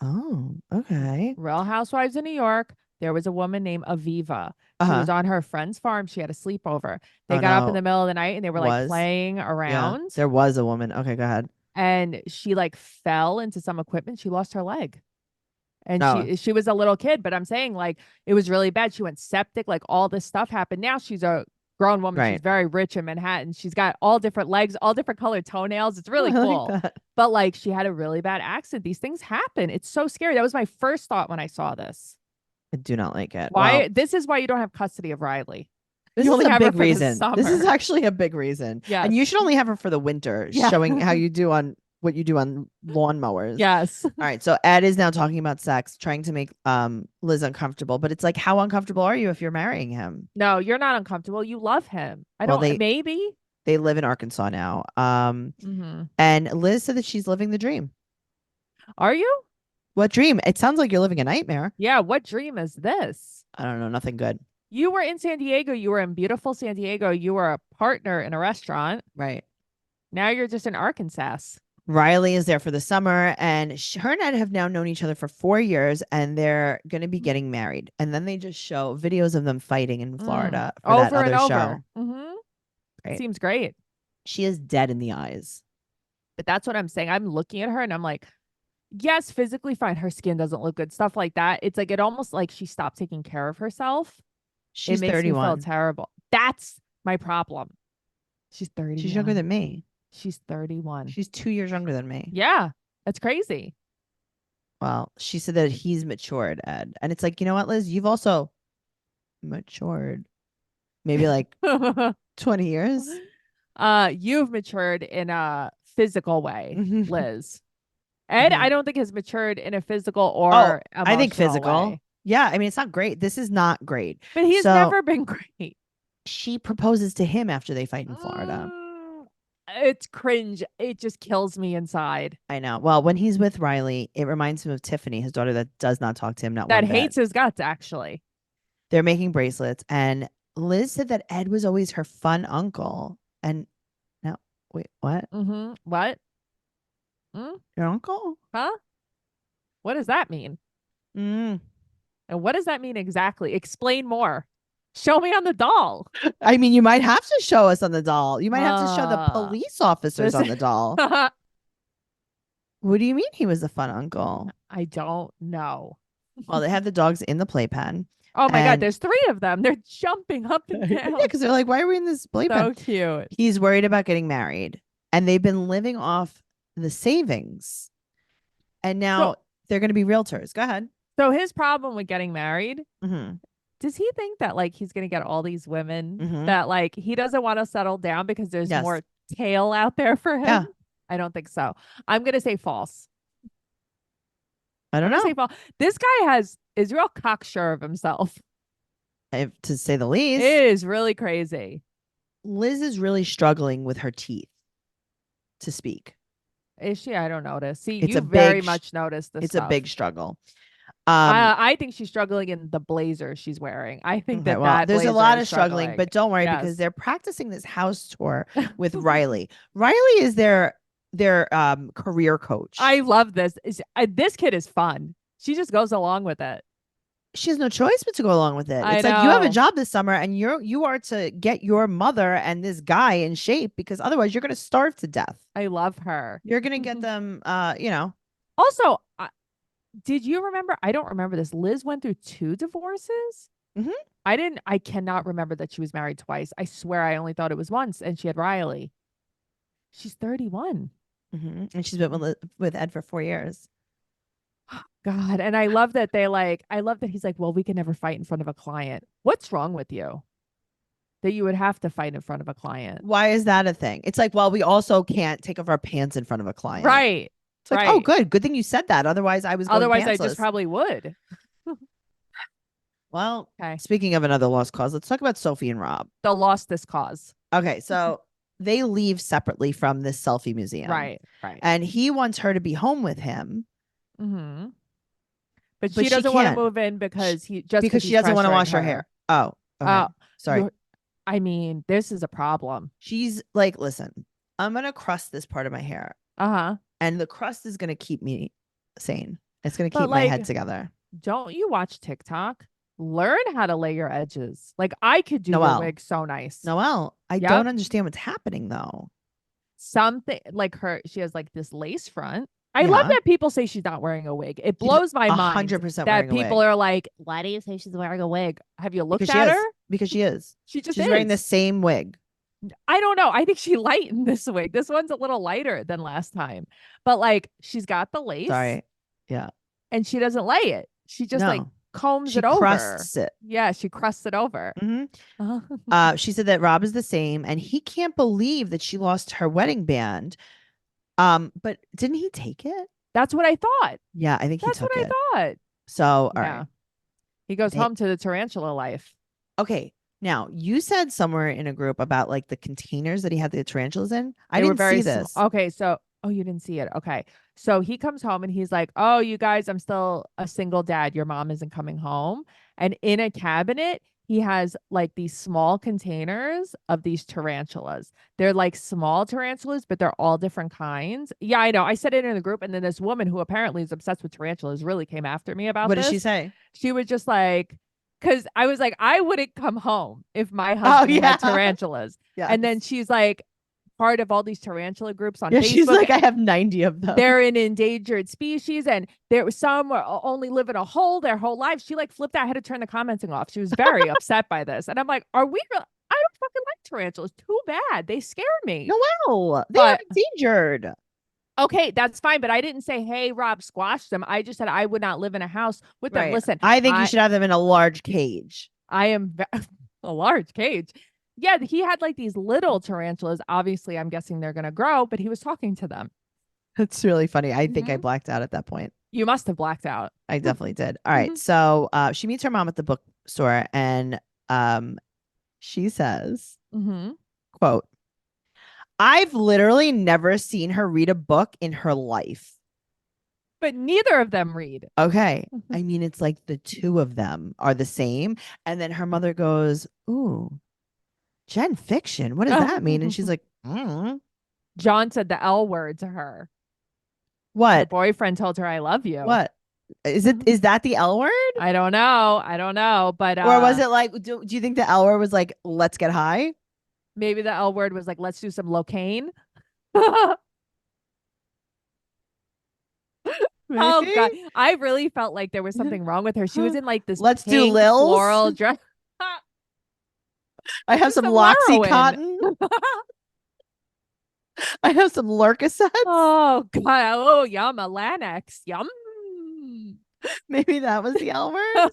[SPEAKER 2] Oh, okay.
[SPEAKER 3] Real Housewives of New York. There was a woman named Aviva. She
[SPEAKER 2] Uh-huh.
[SPEAKER 3] was on her friend's farm. She had a sleepover. They
[SPEAKER 2] Oh,
[SPEAKER 3] got up in
[SPEAKER 2] no.
[SPEAKER 3] the middle of the night and they were like
[SPEAKER 2] Was?
[SPEAKER 3] playing
[SPEAKER 2] Yeah,
[SPEAKER 3] around.
[SPEAKER 2] there was a woman. Okay, go ahead.
[SPEAKER 3] And she like fell into some equipment. She lost her leg. And
[SPEAKER 2] Oh.
[SPEAKER 3] she was a little kid, but I'm saying like it was really bad. She went septic, like all this stuff happened. Now she's a grown woman.
[SPEAKER 2] Right.
[SPEAKER 3] She's very rich in Manhattan. She's got all different legs, all different colored toenails. It's really
[SPEAKER 2] I like
[SPEAKER 3] cool.
[SPEAKER 2] that.
[SPEAKER 3] But like she had a really bad accident. These things happen. It's so scary. That was my first thought when I saw this.
[SPEAKER 2] I do not like it.
[SPEAKER 3] Why?
[SPEAKER 2] Well,
[SPEAKER 3] This is why you don't have custody of Riley.
[SPEAKER 2] This
[SPEAKER 3] You
[SPEAKER 2] is
[SPEAKER 3] only
[SPEAKER 2] a
[SPEAKER 3] have her
[SPEAKER 2] big
[SPEAKER 3] for the
[SPEAKER 2] reason. This is
[SPEAKER 3] summer.
[SPEAKER 2] actually a big reason.
[SPEAKER 3] Yes.
[SPEAKER 2] And you should only have her for the winter,
[SPEAKER 3] Yeah.
[SPEAKER 2] showing how you do on what you do on lawnmowers.
[SPEAKER 3] Yes.
[SPEAKER 2] All right. So Ed is now talking about sex, trying to make Liz uncomfortable. But it's like, how uncomfortable are you if you're marrying him?
[SPEAKER 3] No, you're not uncomfortable. You love him.
[SPEAKER 2] Well,
[SPEAKER 3] Maybe.
[SPEAKER 2] They live in Arkansas now.
[SPEAKER 3] Mm-hmm.
[SPEAKER 2] And Liz said that she's living the dream.
[SPEAKER 3] Are you?
[SPEAKER 2] What dream? It sounds like you're living a nightmare.
[SPEAKER 3] Yeah. What dream is this?
[SPEAKER 2] I don't know. Nothing good.
[SPEAKER 3] You were in San Diego. You were in beautiful San Diego. You were a partner in a restaurant.
[SPEAKER 2] Right.
[SPEAKER 3] Now you're just in Arkansas.
[SPEAKER 2] Riley is there for the summer, and her and Ed have now known each other for 4 years, and they're going to be getting married. And then they just show videos of them fighting in Florida for that other show.
[SPEAKER 3] Mm-hmm.
[SPEAKER 2] Right.
[SPEAKER 3] Seems great.
[SPEAKER 2] She is dead in the eyes.
[SPEAKER 3] But that's what I'm saying. I'm looking at her and I'm like, yes, physically fine. Her skin doesn't look good. Stuff like that. It's like, it almost like she stopped taking care of herself.
[SPEAKER 2] She's
[SPEAKER 3] it makes
[SPEAKER 2] 31.
[SPEAKER 3] me feel terrible. That's my problem. She's 31.
[SPEAKER 2] She's younger than me.
[SPEAKER 3] She's 31.
[SPEAKER 2] She's 2 years younger than me.
[SPEAKER 3] Yeah, that's crazy.
[SPEAKER 2] Well, she said that he's matured, Ed. And it's like, you know what, Liz? You've also matured. Maybe like 20 years.
[SPEAKER 3] You've matured in a physical way,
[SPEAKER 2] Mhm.
[SPEAKER 3] Liz. Ed,
[SPEAKER 2] Mhm.
[SPEAKER 3] I don't think has matured in a physical or
[SPEAKER 2] I think
[SPEAKER 3] emotional
[SPEAKER 2] physical.
[SPEAKER 3] way.
[SPEAKER 2] Yeah, I mean, it's not great. This is not great.
[SPEAKER 3] But he's
[SPEAKER 2] So-
[SPEAKER 3] never been great.
[SPEAKER 2] She proposes to him after they fight in Florida.
[SPEAKER 3] It's cringe. It just kills me inside.
[SPEAKER 2] I know. Well, when he's with Riley, it reminds him of Tiffany, his daughter that does not talk to him. Not
[SPEAKER 3] That
[SPEAKER 2] one bit.
[SPEAKER 3] hates his guts, actually.
[SPEAKER 2] They're making bracelets, and Liz said that Ed was always her fun uncle. And now, wait, what?
[SPEAKER 3] Mm-hmm. What?
[SPEAKER 2] Your uncle?
[SPEAKER 3] Huh? What does that mean?
[SPEAKER 2] Mm.
[SPEAKER 3] And what does that mean exactly? Explain more. Show me on the doll.
[SPEAKER 2] I mean, you might have to show us on the doll. You might have to show the police officers
[SPEAKER 3] this-
[SPEAKER 2] on the doll. What do you mean he was a fun uncle?
[SPEAKER 3] I don't know.
[SPEAKER 2] Well, they have the dogs in the playpen.
[SPEAKER 3] Oh my God,
[SPEAKER 2] And-
[SPEAKER 3] there's 3 of them. They're jumping up and
[SPEAKER 2] Yeah,
[SPEAKER 3] down.
[SPEAKER 2] because they're like, why are we in this playpen?
[SPEAKER 3] So cute.
[SPEAKER 2] He's worried about getting married, and they've been living off the savings, and now they're going to be realtors. Go ahead.
[SPEAKER 3] So his problem with getting married,
[SPEAKER 2] Mm-hmm.
[SPEAKER 3] does he think that like he's gonna get all these women
[SPEAKER 2] Mhm.
[SPEAKER 3] that like he doesn't want to settle down because there's
[SPEAKER 2] Yes.
[SPEAKER 3] more tail out there for him?
[SPEAKER 2] Yeah.
[SPEAKER 3] I don't think so. I'm gonna say false.
[SPEAKER 2] I don't
[SPEAKER 3] I'm gonna
[SPEAKER 2] know,
[SPEAKER 3] say false. This guy is real cocksure of himself.
[SPEAKER 2] to say the least.
[SPEAKER 3] It is really crazy.
[SPEAKER 2] Liz is really struggling with her teeth to speak.
[SPEAKER 3] Is she? I don't notice. See,
[SPEAKER 2] It's
[SPEAKER 3] you
[SPEAKER 2] a
[SPEAKER 3] very
[SPEAKER 2] big
[SPEAKER 3] much notice this.
[SPEAKER 2] It's a big struggle.
[SPEAKER 3] I think she's struggling in the blazer she's wearing. I think
[SPEAKER 2] Okay,
[SPEAKER 3] that
[SPEAKER 2] well,
[SPEAKER 3] that
[SPEAKER 2] there's a
[SPEAKER 3] blazer
[SPEAKER 2] lot
[SPEAKER 3] is
[SPEAKER 2] of struggling, but don't worry
[SPEAKER 3] Yes.
[SPEAKER 2] because they're practicing this house tour with Riley. Riley is their career coach.
[SPEAKER 3] I love this. This kid is fun. She just goes along with it.
[SPEAKER 2] She has no choice but to go along with it.
[SPEAKER 3] I
[SPEAKER 2] It's like you have a
[SPEAKER 3] know.
[SPEAKER 2] job this summer and you are to get your mother and this guy in shape because otherwise you're going to starve to death.
[SPEAKER 3] I love her.
[SPEAKER 2] You're going to get them
[SPEAKER 3] Also, did you remember? I don't remember this. Liz went through 2 divorces.
[SPEAKER 2] Mhm.
[SPEAKER 3] I cannot remember that she was married twice. I swear I only thought it was once, and she had Riley. She's 31.
[SPEAKER 2] and she's been with Ed for 4 years.
[SPEAKER 3] God. And I love that I love that he's like, well, we can never fight in front of a client. What's wrong with you? That you would have to fight in front of a client.
[SPEAKER 2] Why is that a thing? It's like, well, we also can't take off our pants in front of a client.
[SPEAKER 3] Right.
[SPEAKER 2] It's like, oh,
[SPEAKER 3] right.
[SPEAKER 2] good thing you said that. Otherwise, I was going
[SPEAKER 3] Otherwise, I
[SPEAKER 2] pantsless.
[SPEAKER 3] just probably would.
[SPEAKER 2] Well,
[SPEAKER 3] Okay.
[SPEAKER 2] speaking of another lost cause, let's talk about Sophie and Rob.
[SPEAKER 3] They'll lost this cause.
[SPEAKER 2] Okay, so they leave separately from this selfie museum.
[SPEAKER 3] Right. Right.
[SPEAKER 2] And he wants her to be home with him
[SPEAKER 3] Mm-hmm. But
[SPEAKER 2] But
[SPEAKER 3] she
[SPEAKER 2] she
[SPEAKER 3] doesn't want to
[SPEAKER 2] can't.
[SPEAKER 3] move in because
[SPEAKER 2] because
[SPEAKER 3] he's
[SPEAKER 2] she doesn't want to
[SPEAKER 3] pressuring
[SPEAKER 2] wash her hair. Oh, okay.
[SPEAKER 3] Oh,
[SPEAKER 2] Sorry.
[SPEAKER 3] you're- I mean, this is a problem.
[SPEAKER 2] She's like, listen, I'm going to crust this part of my hair.
[SPEAKER 3] Uh-huh.
[SPEAKER 2] And the crust is going to keep me sane. It's going to
[SPEAKER 3] But,
[SPEAKER 2] keep my head
[SPEAKER 3] like,
[SPEAKER 2] together.
[SPEAKER 3] Don't you watch TikTok? Learn how to lay your edges. Like I could do
[SPEAKER 2] Noelle.
[SPEAKER 3] the wig so nice.
[SPEAKER 2] Noelle, I
[SPEAKER 3] Yep.
[SPEAKER 2] don't understand what's happening though.
[SPEAKER 3] Something like she has like this lace front. I love
[SPEAKER 2] Yeah.
[SPEAKER 3] that people say she's not wearing a wig. It blows my mind
[SPEAKER 2] 100%
[SPEAKER 3] that
[SPEAKER 2] wearing a
[SPEAKER 3] people
[SPEAKER 2] wig.
[SPEAKER 3] are like, why do you say she's wearing a wig? Have you looked
[SPEAKER 2] Because she
[SPEAKER 3] at
[SPEAKER 2] is.
[SPEAKER 3] her?
[SPEAKER 2] Because she is.
[SPEAKER 3] She just
[SPEAKER 2] She's
[SPEAKER 3] is.
[SPEAKER 2] wearing the same wig.
[SPEAKER 3] I don't know. I think she lightened this wig. This one's a little lighter than last time. But like she's got the lace
[SPEAKER 2] Sorry. Yeah.
[SPEAKER 3] and she doesn't lay it. She just like
[SPEAKER 2] No.
[SPEAKER 3] combs
[SPEAKER 2] She
[SPEAKER 3] it over.
[SPEAKER 2] crusts it.
[SPEAKER 3] Yeah, she crusts it over.
[SPEAKER 2] She said that Rob is the same, and he can't believe that she lost her wedding band. But didn't he take it?
[SPEAKER 3] That's what I thought.
[SPEAKER 2] Yeah, I think he
[SPEAKER 3] That's
[SPEAKER 2] took
[SPEAKER 3] what
[SPEAKER 2] it.
[SPEAKER 3] I thought.
[SPEAKER 2] So, all
[SPEAKER 3] Yeah.
[SPEAKER 2] right.
[SPEAKER 3] He goes home to the tarantula life.
[SPEAKER 2] Okay. Now, you said somewhere in a group about like the containers that he had the tarantulas in. I
[SPEAKER 3] They were
[SPEAKER 2] didn't
[SPEAKER 3] very
[SPEAKER 2] see this.
[SPEAKER 3] Okay, so you didn't see it. Okay. So he comes home and he's like, "Oh, you guys, I'm still a single dad. Your mom isn't coming home." And in a cabinet, he has like these small containers of these tarantulas. They're like small tarantulas, but they're all different kinds. Yeah, I know. I said it in the group, and then this woman who apparently is obsessed with tarantulas really came after me about
[SPEAKER 2] What
[SPEAKER 3] this.
[SPEAKER 2] did she say?
[SPEAKER 3] She was just like, because I was like, I wouldn't come home if my husband had tarantulas.
[SPEAKER 2] Yeah.
[SPEAKER 3] And then she's like, part of all these tarantula groups on Facebook.
[SPEAKER 2] She's like, I have 90 of them.
[SPEAKER 3] They're an endangered species, and there was some were only live in a hole their whole life. She like flipped out. I had to turn the commenting off. She was very upset by this, and I'm like, are we? I don't fucking like tarantulas. Too bad. They scare me.
[SPEAKER 2] Noelle, they are endangered.
[SPEAKER 3] Okay, that's fine, but I didn't say, "Hey, Rob, squash them." I just said I would not live in a house with them. Listen,
[SPEAKER 2] I think you should have them in a large cage.
[SPEAKER 3] I am a large cage. Yeah, he had like these little tarantulas. Obviously, I'm guessing they're going to grow, but he was talking to them.
[SPEAKER 2] It's really funny. I think I blacked out at that point.
[SPEAKER 3] You must have blacked out.
[SPEAKER 2] I definitely did. All right. So she meets her mom at the bookstore, and she says, quote, "I've literally never seen her read a book in her life."
[SPEAKER 3] But neither of them read.
[SPEAKER 2] Okay. I mean, it's like the two of them are the same. And then her mother goes, "Ooh, Gen fiction. What does that mean?" And she's like,
[SPEAKER 3] John said the L word to her.
[SPEAKER 2] What?
[SPEAKER 3] Her boyfriend told her, "I love you."
[SPEAKER 2] What? Is that the L word?
[SPEAKER 3] I don't know. But
[SPEAKER 2] or was it like, do you think the L word was like, let's get high?
[SPEAKER 3] Maybe the L word was like, let's do some locaine. Oh God. I really felt like there was something wrong with her. She was in like this
[SPEAKER 2] let's do Lils
[SPEAKER 3] floral dress.
[SPEAKER 2] I have some L'Oxycontin. I have some Lurkasets.
[SPEAKER 3] Oh God. Oh, yum. A Lanax. Yum.
[SPEAKER 2] Maybe that was the L word.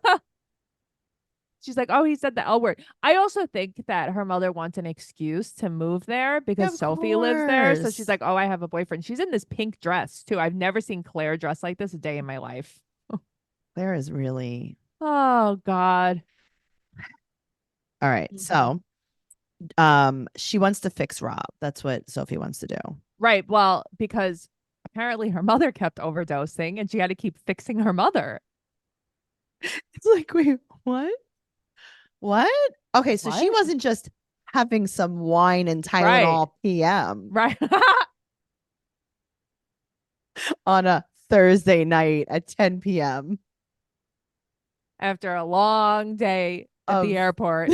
[SPEAKER 3] She's like, "Oh, he said the L word." I also think that her mother wants an excuse to move there because Sophie lives there. So she's like, "Oh, I have a boyfriend." She's in this pink dress too. I've never seen Claire dress like this a day in my life.
[SPEAKER 2] Claire is really.
[SPEAKER 3] Oh God.
[SPEAKER 2] All right. So she wants to fix Rob. That's what Sophie wants to do.
[SPEAKER 3] Right. Well, because apparently her mother kept overdosing and she had to keep fixing her mother.
[SPEAKER 2] It's like, wait, what? Okay, so she wasn't just having some wine and Tylenol PM.
[SPEAKER 3] Right.
[SPEAKER 2] On a Thursday night at 10 p.m.
[SPEAKER 3] After a long day at the airport.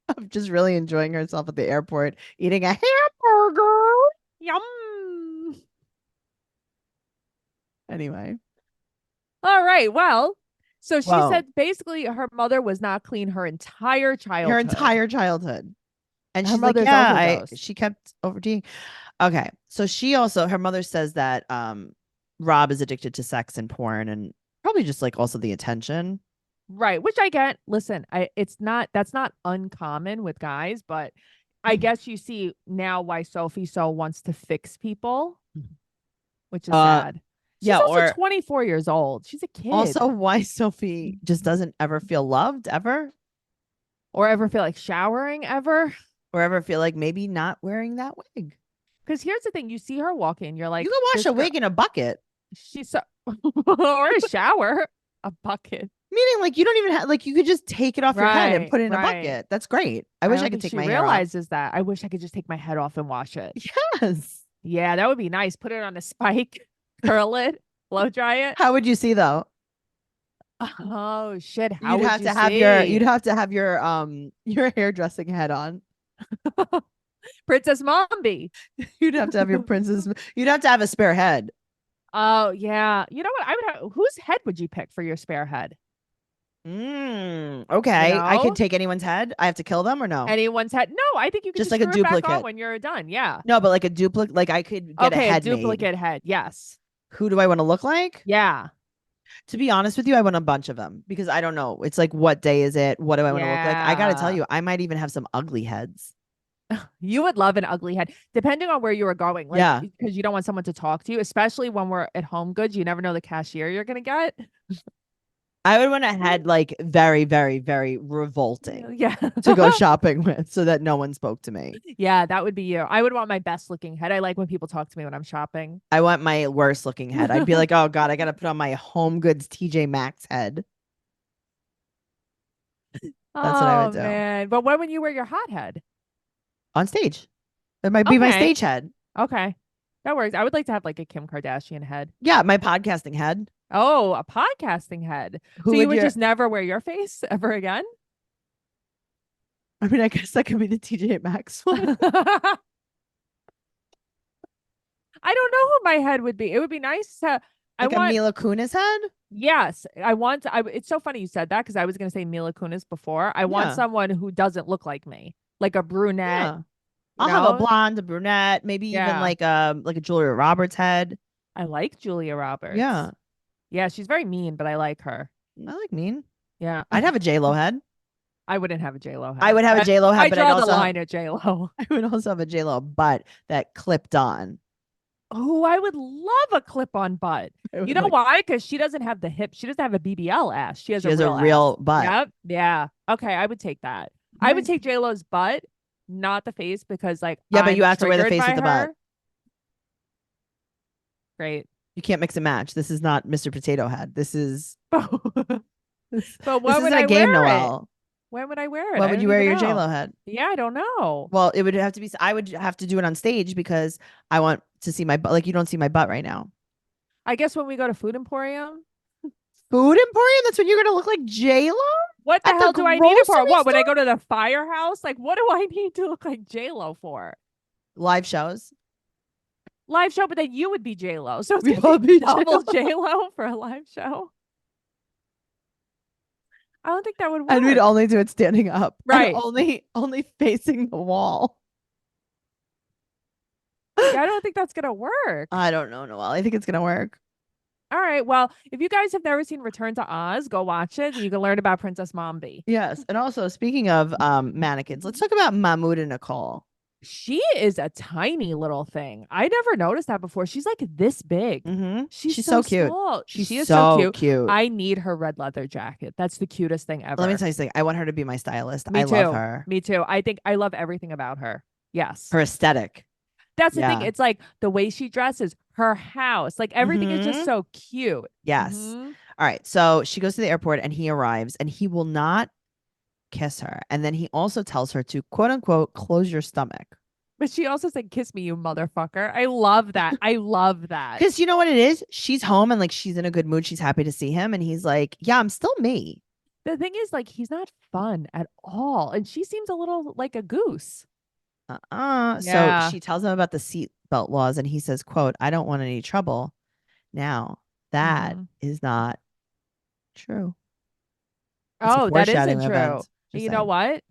[SPEAKER 2] Of just really enjoying herself at the airport, eating a hamburger.
[SPEAKER 3] Yum.
[SPEAKER 2] Anyway.
[SPEAKER 3] All right. Well, so she said basically her mother was not clean her entire childhood.
[SPEAKER 2] And she's like, yeah, she kept ODing. Okay. So her mother says that Rob is addicted to sex and porn and probably just like also the attention.
[SPEAKER 3] Right. Which I get. Listen, that's not uncommon with guys, but I guess you see now why Sophie so wants to fix people, which is sad. She's also 24 years old. She's a kid.
[SPEAKER 2] Also, why Sophie just doesn't ever feel loved ever.
[SPEAKER 3] Or ever feel like showering ever.
[SPEAKER 2] Or ever feel like maybe not wearing that wig.
[SPEAKER 3] Because here's the thing. You see her walking. You're like,
[SPEAKER 2] you can wash a wig in a bucket.
[SPEAKER 3] She's so or a shower. A bucket.
[SPEAKER 2] Meaning like you don't even have like you could just take it off your head and put it in a bucket. That's great. I wish I could take my hair off. She realizes
[SPEAKER 3] that. I wish I could just take my head off and wash it.
[SPEAKER 2] Yes.
[SPEAKER 3] Yeah, that would be nice. Put it on a spike, curl it, blow dry it.
[SPEAKER 2] How would you see though?
[SPEAKER 3] Oh shit.
[SPEAKER 2] You'd have to have your hairdressing head on.
[SPEAKER 3] Princess Mombi.
[SPEAKER 2] You'd have to have your princess. You'd have to have a spare head.
[SPEAKER 3] Oh yeah. You know what? Whose head would you pick for your spare head?
[SPEAKER 2] Okay. I could take anyone's head. I have to kill them or no?
[SPEAKER 3] Anyone's head? No, I think you could just like a duplicate back on when you're done. Yeah.
[SPEAKER 2] No, but like a duplicate. Like I could get a head
[SPEAKER 3] duplicate head. Yes.
[SPEAKER 2] Who do I want to look like?
[SPEAKER 3] Yeah.
[SPEAKER 2] To be honest with you, I want a bunch of them because I don't know. It's like, what day is it? What do I want to look like? I got to tell
[SPEAKER 3] Yeah.
[SPEAKER 2] you, I might even have some ugly heads.
[SPEAKER 3] You would love an ugly head, depending on where you were going. Like,
[SPEAKER 2] Yeah.
[SPEAKER 3] because you don't want someone to talk to you, especially when we're at Home Goods. You never know the cashier you're gonna get.
[SPEAKER 2] I would want a head like very, very, very revolting
[SPEAKER 3] Yeah.
[SPEAKER 2] to go shopping with so that no one spoke to me.
[SPEAKER 3] Yeah, that would be you. I would want my best looking head. I like when people talk to me when I'm shopping.
[SPEAKER 2] I want my worst looking head. I'd be like, oh God, I got to put on my Home Goods TJ Maxx head. That's what I would do.
[SPEAKER 3] Man. But when would you wear your hot head?
[SPEAKER 2] On stage. It might be my
[SPEAKER 3] Okay.
[SPEAKER 2] stage head.
[SPEAKER 3] Okay. That works. I would like to have like a Kim Kardashian head.
[SPEAKER 2] Yeah, my podcasting head.
[SPEAKER 3] Oh, a podcasting head.
[SPEAKER 2] Who
[SPEAKER 3] so you
[SPEAKER 2] would
[SPEAKER 3] would just never wear your face ever again?
[SPEAKER 2] I mean, I guess that could be the TJ Maxx one.
[SPEAKER 3] I don't know who my head would be. It would be nice to.
[SPEAKER 2] Like a Mila Kunis head?
[SPEAKER 3] Yes, I want. It's so funny you said that because I was going to say Mila Kunis before. I want
[SPEAKER 2] Yeah.
[SPEAKER 3] someone who doesn't look like me, like a brunette.
[SPEAKER 2] Yeah. I'll have a blonde, a brunette, maybe even
[SPEAKER 3] Yeah.
[SPEAKER 2] like a Julia Roberts head.
[SPEAKER 3] I like Julia Roberts.
[SPEAKER 2] Yeah.
[SPEAKER 3] Yeah, she's very mean, but I like her.
[SPEAKER 2] I like mean.
[SPEAKER 3] Yeah.
[SPEAKER 2] I'd have a J-Lo head.
[SPEAKER 3] I wouldn't have a J-Lo head.
[SPEAKER 2] I would have a J-Lo head,
[SPEAKER 3] I
[SPEAKER 2] but
[SPEAKER 3] draw
[SPEAKER 2] I'd
[SPEAKER 3] the
[SPEAKER 2] also
[SPEAKER 3] line at J-Lo.
[SPEAKER 2] I would also have a J-Lo butt that clipped on.
[SPEAKER 3] Oh, I would love a clip-on butt. You know why? Because she doesn't have the hip. She doesn't have a BBL ass. She has a
[SPEAKER 2] real
[SPEAKER 3] ass.
[SPEAKER 2] butt.
[SPEAKER 3] Yep. Yeah. Okay, I would take that. I would take J-Lo's butt, not the face, because like
[SPEAKER 2] but you have to wear the
[SPEAKER 3] triggered
[SPEAKER 2] face with
[SPEAKER 3] by
[SPEAKER 2] the butt.
[SPEAKER 3] her. Great.
[SPEAKER 2] You can't mix and match. This is not Mr. Potato Head. This is
[SPEAKER 3] But
[SPEAKER 2] this isn't a game, Noelle.
[SPEAKER 3] When would I wear it?
[SPEAKER 2] When
[SPEAKER 3] I
[SPEAKER 2] would
[SPEAKER 3] don't
[SPEAKER 2] you wear
[SPEAKER 3] even
[SPEAKER 2] your
[SPEAKER 3] know.
[SPEAKER 2] J-Lo head?
[SPEAKER 3] Yeah, I don't know.
[SPEAKER 2] Well, it would have to be. I would have to do it on stage because I want to see my butt. Like you don't see my butt right now.
[SPEAKER 3] I guess when we go to Food Emporium.
[SPEAKER 2] Food Emporium? That's when you're gonna look like J-Lo?
[SPEAKER 3] What the
[SPEAKER 2] At
[SPEAKER 3] hell
[SPEAKER 2] the
[SPEAKER 3] do I need it for?
[SPEAKER 2] grocery
[SPEAKER 3] What, when I
[SPEAKER 2] store?
[SPEAKER 3] go to the firehouse? Like, what do I need to look like J-Lo for?
[SPEAKER 2] Live shows.
[SPEAKER 3] Live show, but then you would be J-Lo. So it's
[SPEAKER 2] We
[SPEAKER 3] gonna
[SPEAKER 2] all
[SPEAKER 3] be
[SPEAKER 2] be
[SPEAKER 3] double
[SPEAKER 2] J-Lo.
[SPEAKER 3] J-Lo for a live show. I don't think that would work.
[SPEAKER 2] And we'd only do it standing up.
[SPEAKER 3] Right.
[SPEAKER 2] And only facing the wall.
[SPEAKER 3] Yeah, I don't think that's gonna work.
[SPEAKER 2] I don't know, Noelle. I think it's gonna work.
[SPEAKER 3] All right. Well, if you guys have never seen Return to Oz, go watch it. You can learn about Princess Mombi.
[SPEAKER 2] Yes. And also speaking of mannequins, let's talk about Mahmoud and Nicole.
[SPEAKER 3] She is a tiny little thing. I never noticed that before. She's like this big.
[SPEAKER 2] Mm-hmm.
[SPEAKER 3] She's
[SPEAKER 2] so cute.
[SPEAKER 3] Small.
[SPEAKER 2] She
[SPEAKER 3] is
[SPEAKER 2] so cute.
[SPEAKER 3] I need her red leather jacket. That's the cutest thing ever.
[SPEAKER 2] Let me tell you something. I want her to be my stylist.
[SPEAKER 3] Me
[SPEAKER 2] I
[SPEAKER 3] too.
[SPEAKER 2] love her.
[SPEAKER 3] Me too. I think I love everything about her. Yes.
[SPEAKER 2] Her aesthetic.
[SPEAKER 3] That's the thing.
[SPEAKER 2] Yeah.
[SPEAKER 3] It's like the way she dresses, her house, like everything is just so cute.
[SPEAKER 2] Yes.
[SPEAKER 3] Mhm.
[SPEAKER 2] All right. So she goes to the airport and he arrives and he will not kiss her. And then he also tells her to quote unquote close your stomach.
[SPEAKER 3] But she also said, "Kiss me, you motherfucker." I love that. I love that.
[SPEAKER 2] Because you know what it is? She's home and like she's in a good mood. She's happy to see him. And he's like, yeah, I'm still me.
[SPEAKER 3] The thing is, like, he's not fun at all. And she seems a little like a goose.
[SPEAKER 2] Yeah. So she tells him about the seatbelt laws and he says, quote, I don't want any trouble. Now, that is not true. It's a
[SPEAKER 3] Oh, that
[SPEAKER 2] foreshadowing
[SPEAKER 3] isn't true.
[SPEAKER 2] event. Just
[SPEAKER 3] You know
[SPEAKER 2] saying.
[SPEAKER 3] what?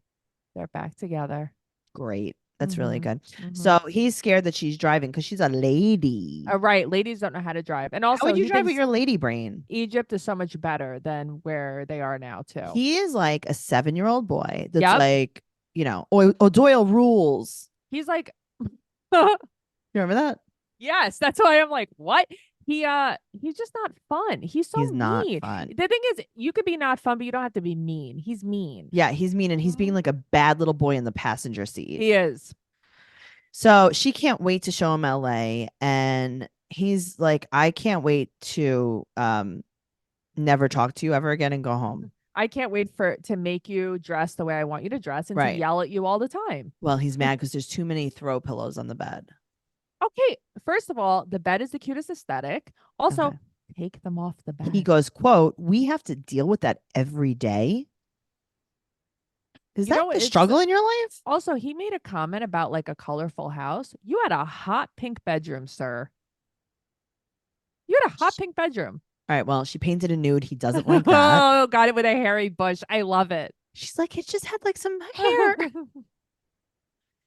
[SPEAKER 3] They're back together.
[SPEAKER 2] Great. That's really
[SPEAKER 3] Mhm.
[SPEAKER 2] good.
[SPEAKER 3] Mhm.
[SPEAKER 2] So he's scared that she's driving because she's a lady.
[SPEAKER 3] Right. Ladies don't know how to drive. And also,
[SPEAKER 2] How would you
[SPEAKER 3] he
[SPEAKER 2] drive with
[SPEAKER 3] thinks
[SPEAKER 2] your lady brain?
[SPEAKER 3] Egypt is so much better than where they are now, too.
[SPEAKER 2] He is like a 7-year-old boy that's
[SPEAKER 3] Yep.
[SPEAKER 2] like, you know, Doyle rules.
[SPEAKER 3] He's like,
[SPEAKER 2] You remember that?
[SPEAKER 3] yes, that's why I'm like, what? He's just not fun. He's so
[SPEAKER 2] He's not
[SPEAKER 3] mean.
[SPEAKER 2] fun.
[SPEAKER 3] The thing is, you could be not fun, but you don't have to be mean. He's mean.
[SPEAKER 2] Yeah, he's mean and he's being like a bad little boy in the passenger seat.
[SPEAKER 3] He is.
[SPEAKER 2] So she can't wait to show him LA. And he's like, I can't wait to never talk to you ever again and go home.
[SPEAKER 3] I can't wait to make you dress the way I want you to dress and to
[SPEAKER 2] Right.
[SPEAKER 3] yell at you all the time.
[SPEAKER 2] Well, he's mad because there's too many throw pillows on the bed.
[SPEAKER 3] Okay, first of all, the bed is the cutest aesthetic. Also,
[SPEAKER 2] Okay.
[SPEAKER 3] take them off the bed.
[SPEAKER 2] He goes, quote, we have to deal with that every day. Is
[SPEAKER 3] You
[SPEAKER 2] that
[SPEAKER 3] know,
[SPEAKER 2] the
[SPEAKER 3] it's-
[SPEAKER 2] struggle in your life?
[SPEAKER 3] Also, he made a comment about like a colorful house. You had a hot pink bedroom, sir. You had a hot pink bedroom.
[SPEAKER 2] All right. Well, she painted a nude. He doesn't like that.
[SPEAKER 3] Oh, got it with a hairy bush. I love it.
[SPEAKER 2] She's like, it just had like some hair.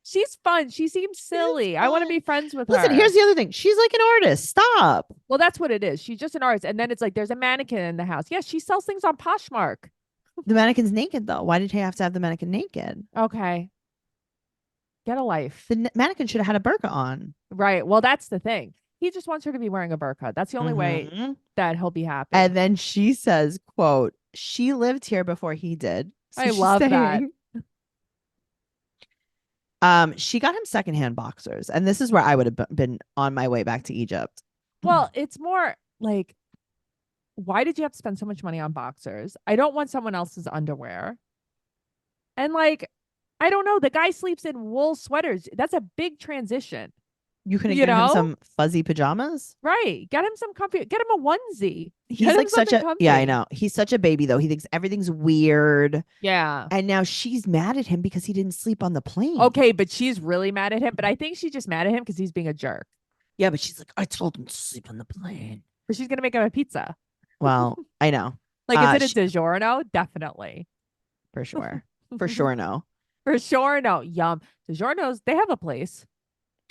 [SPEAKER 3] She's fun. She seems silly. I want to be friends with her.
[SPEAKER 2] Listen, here's the other thing. She's like an artist. Stop.
[SPEAKER 3] Well, that's what it is. She's just an artist. And then it's like there's a mannequin in the house. Yeah, she sells things on Poshmark.
[SPEAKER 2] The mannequin's naked, though. Why did he have to have the mannequin naked?
[SPEAKER 3] Okay. Get a life.
[SPEAKER 2] The mannequin should have had a burqa on.
[SPEAKER 3] Right. Well, that's the thing. He just wants her to be wearing a burqa. That's the only way that he'll be happy.
[SPEAKER 2] And then she says, quote, she lived here before he did. So
[SPEAKER 3] I love that.
[SPEAKER 2] She got him secondhand boxers. And this is where I would have been on my way back to Egypt.
[SPEAKER 3] Well, it's more like, why did you have to spend so much money on boxers? I don't want someone else's underwear. And like, I don't know. The guy sleeps in wool sweaters. That's a big transition.
[SPEAKER 2] You couldn't get him some fuzzy pajamas?
[SPEAKER 3] Right. Get him some comfy. Get him a onesie.
[SPEAKER 2] He's like such a comfy. Yeah, I know. He's such a baby though. He thinks everything's weird.
[SPEAKER 3] Yeah.
[SPEAKER 2] And now she's mad at him because he didn't sleep on the plane.
[SPEAKER 3] Okay, but she's really mad at him. But I think she's just mad at him because he's being a jerk.
[SPEAKER 2] Yeah, but she's like, I told him to sleep on the plane.
[SPEAKER 3] But she's gonna make him a pizza.
[SPEAKER 2] Well, I know.
[SPEAKER 3] Like, is it a DiGiorno? Definitely.
[SPEAKER 2] For sure. For sure, no.
[SPEAKER 3] For sure, no. Yum. DiGiorno's, they have a place.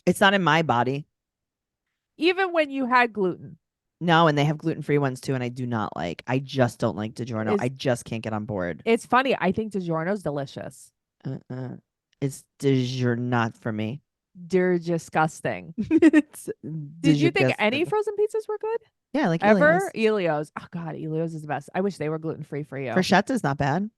[SPEAKER 2] It's not in my body.
[SPEAKER 3] Even when you had gluten.
[SPEAKER 2] No, and they have gluten-free ones too, and I do not like. I just don't like DiGiorno. I just can't get on board.
[SPEAKER 3] It's funny. I think DiGiorno's delicious.
[SPEAKER 2] It's DiGiorno not for me.
[SPEAKER 3] They're disgusting. Did you think any frozen pizzas were good?
[SPEAKER 2] Yeah, like
[SPEAKER 3] ever? Elio's. Oh God, Elio's is the best. I wish they were gluten-free for you.
[SPEAKER 2] Prosciutto's not bad.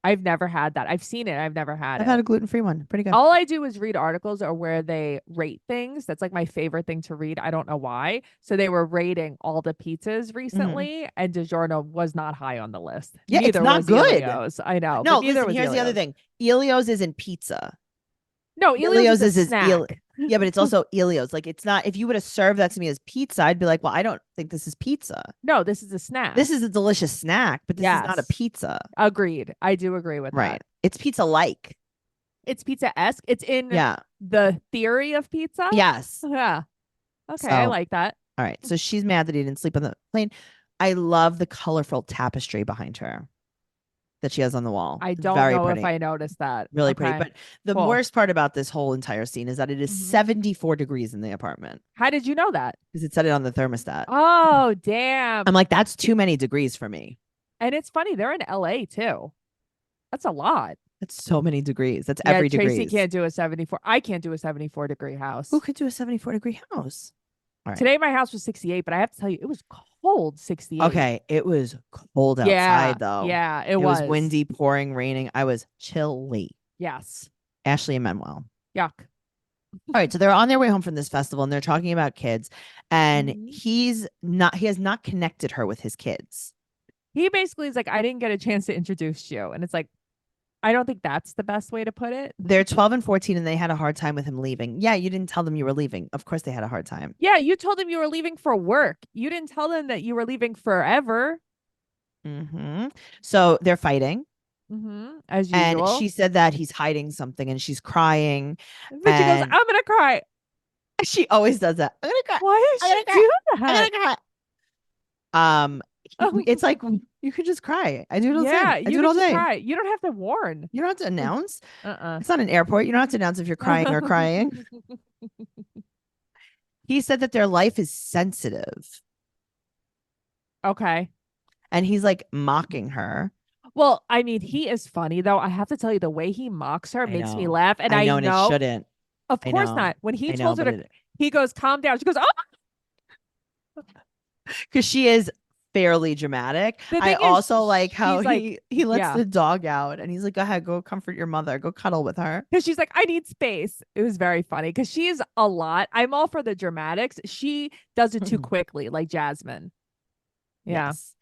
[SPEAKER 3] I've never had that. I've seen it. I've never had it.
[SPEAKER 2] I've had a gluten-free one. Pretty good.
[SPEAKER 3] All I do is read articles or where they rate things. That's like my favorite thing to read. I don't know why. So they were rating all the pizzas recently, and DiGiorno was not high on the list.
[SPEAKER 2] Yeah,
[SPEAKER 3] neither
[SPEAKER 2] it's not
[SPEAKER 3] was
[SPEAKER 2] good.
[SPEAKER 3] Elio's. I know.
[SPEAKER 2] No,
[SPEAKER 3] neither
[SPEAKER 2] listen,
[SPEAKER 3] was
[SPEAKER 2] here's
[SPEAKER 3] Elio's.
[SPEAKER 2] the other thing. Elio's isn't pizza.
[SPEAKER 3] No, Elio's is a snack.
[SPEAKER 2] Yeah, but it's also Elio's. Like, it's not, if you would have served that to me as pizza, I'd be like, well, I don't think this is pizza.
[SPEAKER 3] No, this is a snack.
[SPEAKER 2] This is a delicious snack, but this is not a pizza.
[SPEAKER 3] Agreed. I do agree with that.
[SPEAKER 2] It's pizza-like.
[SPEAKER 3] It's pizza-esque. It's in the theory of pizza.
[SPEAKER 2] Yes.
[SPEAKER 3] Yeah. Okay, I like that.
[SPEAKER 2] All right. So she's mad that he didn't sleep on the plane. I love the colorful tapestry behind her that she has on the wall.
[SPEAKER 3] I don't know if I noticed that.
[SPEAKER 2] Really pretty. But the worst part about this whole entire scene is that it is 74 degrees in the apartment.
[SPEAKER 3] How did you know that?
[SPEAKER 2] Because it said it on the thermostat.
[SPEAKER 3] Oh, damn.
[SPEAKER 2] I'm like, that's too many degrees for me.
[SPEAKER 3] And it's funny. They're in LA too. That's a lot.
[SPEAKER 2] That's so many degrees. That's every degree.
[SPEAKER 3] Tracy can't do a 74. I can't do a 74-degree house.
[SPEAKER 2] Who could do a 74-degree house?
[SPEAKER 3] Right. Today my house was 68, but I have to tell you, it was cold 68.
[SPEAKER 2] Okay, it was cold outside though.
[SPEAKER 3] Yeah, it
[SPEAKER 2] was windy, pouring, raining. I was chilly.
[SPEAKER 3] Yes.
[SPEAKER 2] Ashley and Manuel.
[SPEAKER 3] Yuck.
[SPEAKER 2] All right, so they're on their way home from this festival and they're talking about kids, and he has not connected her with his kids.
[SPEAKER 3] He basically is like, I didn't get a chance to introduce you. And it's like, I don't think that's the best way to put it.
[SPEAKER 2] They're 12 and 14 and they had a hard time with him leaving. Yeah, you didn't tell them you were leaving. Of course they had a hard time.
[SPEAKER 3] Yeah, you told them you were leaving for work. You didn't tell them that you were leaving forever.
[SPEAKER 2] So they're fighting.
[SPEAKER 3] As usual.
[SPEAKER 2] And she said that he's hiding something and she's crying.
[SPEAKER 3] But she goes, I'm going to cry.
[SPEAKER 2] She always does that. I'm going to cry.
[SPEAKER 3] Why does she do that?
[SPEAKER 2] I'm going to cry. It's like, you could just cry. I do it all the time. I do it all day.
[SPEAKER 3] Cry. You don't have to warn.
[SPEAKER 2] You don't have to announce. It's not an airport. You don't have to announce if you're crying or crying. He said that their life is sensitive.
[SPEAKER 3] Okay.
[SPEAKER 2] And he's like mocking her.
[SPEAKER 3] Well, I mean, he is funny though. I have to tell you, the way he mocks her makes me laugh. And I know
[SPEAKER 2] and it shouldn't.
[SPEAKER 3] Of course not. When he told her he goes, calm down. She goes, oh.
[SPEAKER 2] Because she is fairly dramatic. I also like how he lets the dog out and he's like, go ahead, go comfort your mother, go cuddle with her.
[SPEAKER 3] Because she's like, I need space. It was very funny because she's a lot. I'm all for the dramatics. She does it too quickly, like Jasmine. Yeah.
[SPEAKER 2] Yes.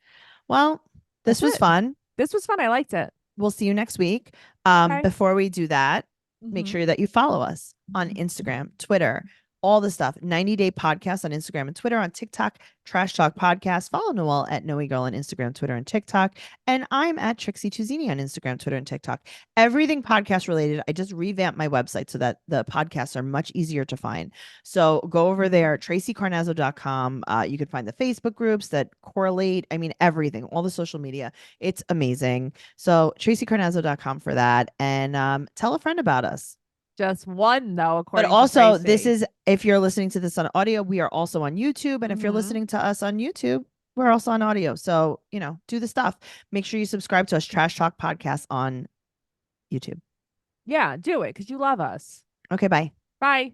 [SPEAKER 2] Well, this was fun.
[SPEAKER 3] This was fun. I liked it.
[SPEAKER 2] We'll see you next week. Before we do that, make sure that you follow us on Instagram, Twitter, all the stuff. 90 Day Podcast on Instagram and Twitter, on TikTok, Trash Talk Podcast. Follow Noelle at Noe Girl on Instagram, Twitter, and TikTok. And I'm at Trixie Tuzini on Instagram, Twitter, and TikTok. Everything podcast related. I just revamped my website so that the podcasts are much easier to find. So go over there, TraceyCarnazzo.com. You can find the Facebook groups that correlate. I mean, everything, all the social media. It's amazing. So TraceyCarnazzo.com for that. And tell a friend about us.
[SPEAKER 3] Just one, though,
[SPEAKER 2] But
[SPEAKER 3] according
[SPEAKER 2] also,
[SPEAKER 3] to
[SPEAKER 2] this
[SPEAKER 3] Tracey.
[SPEAKER 2] is if you're listening to this on audio, we are also on YouTube. And if you're
[SPEAKER 3] Mhm.
[SPEAKER 2] listening to us on YouTube, we're also on audio. So, do the stuff. Make sure you subscribe to us, Trash Talk Podcast on YouTube.
[SPEAKER 3] Yeah, do it because you love us.
[SPEAKER 2] Okay, bye.
[SPEAKER 3] Bye.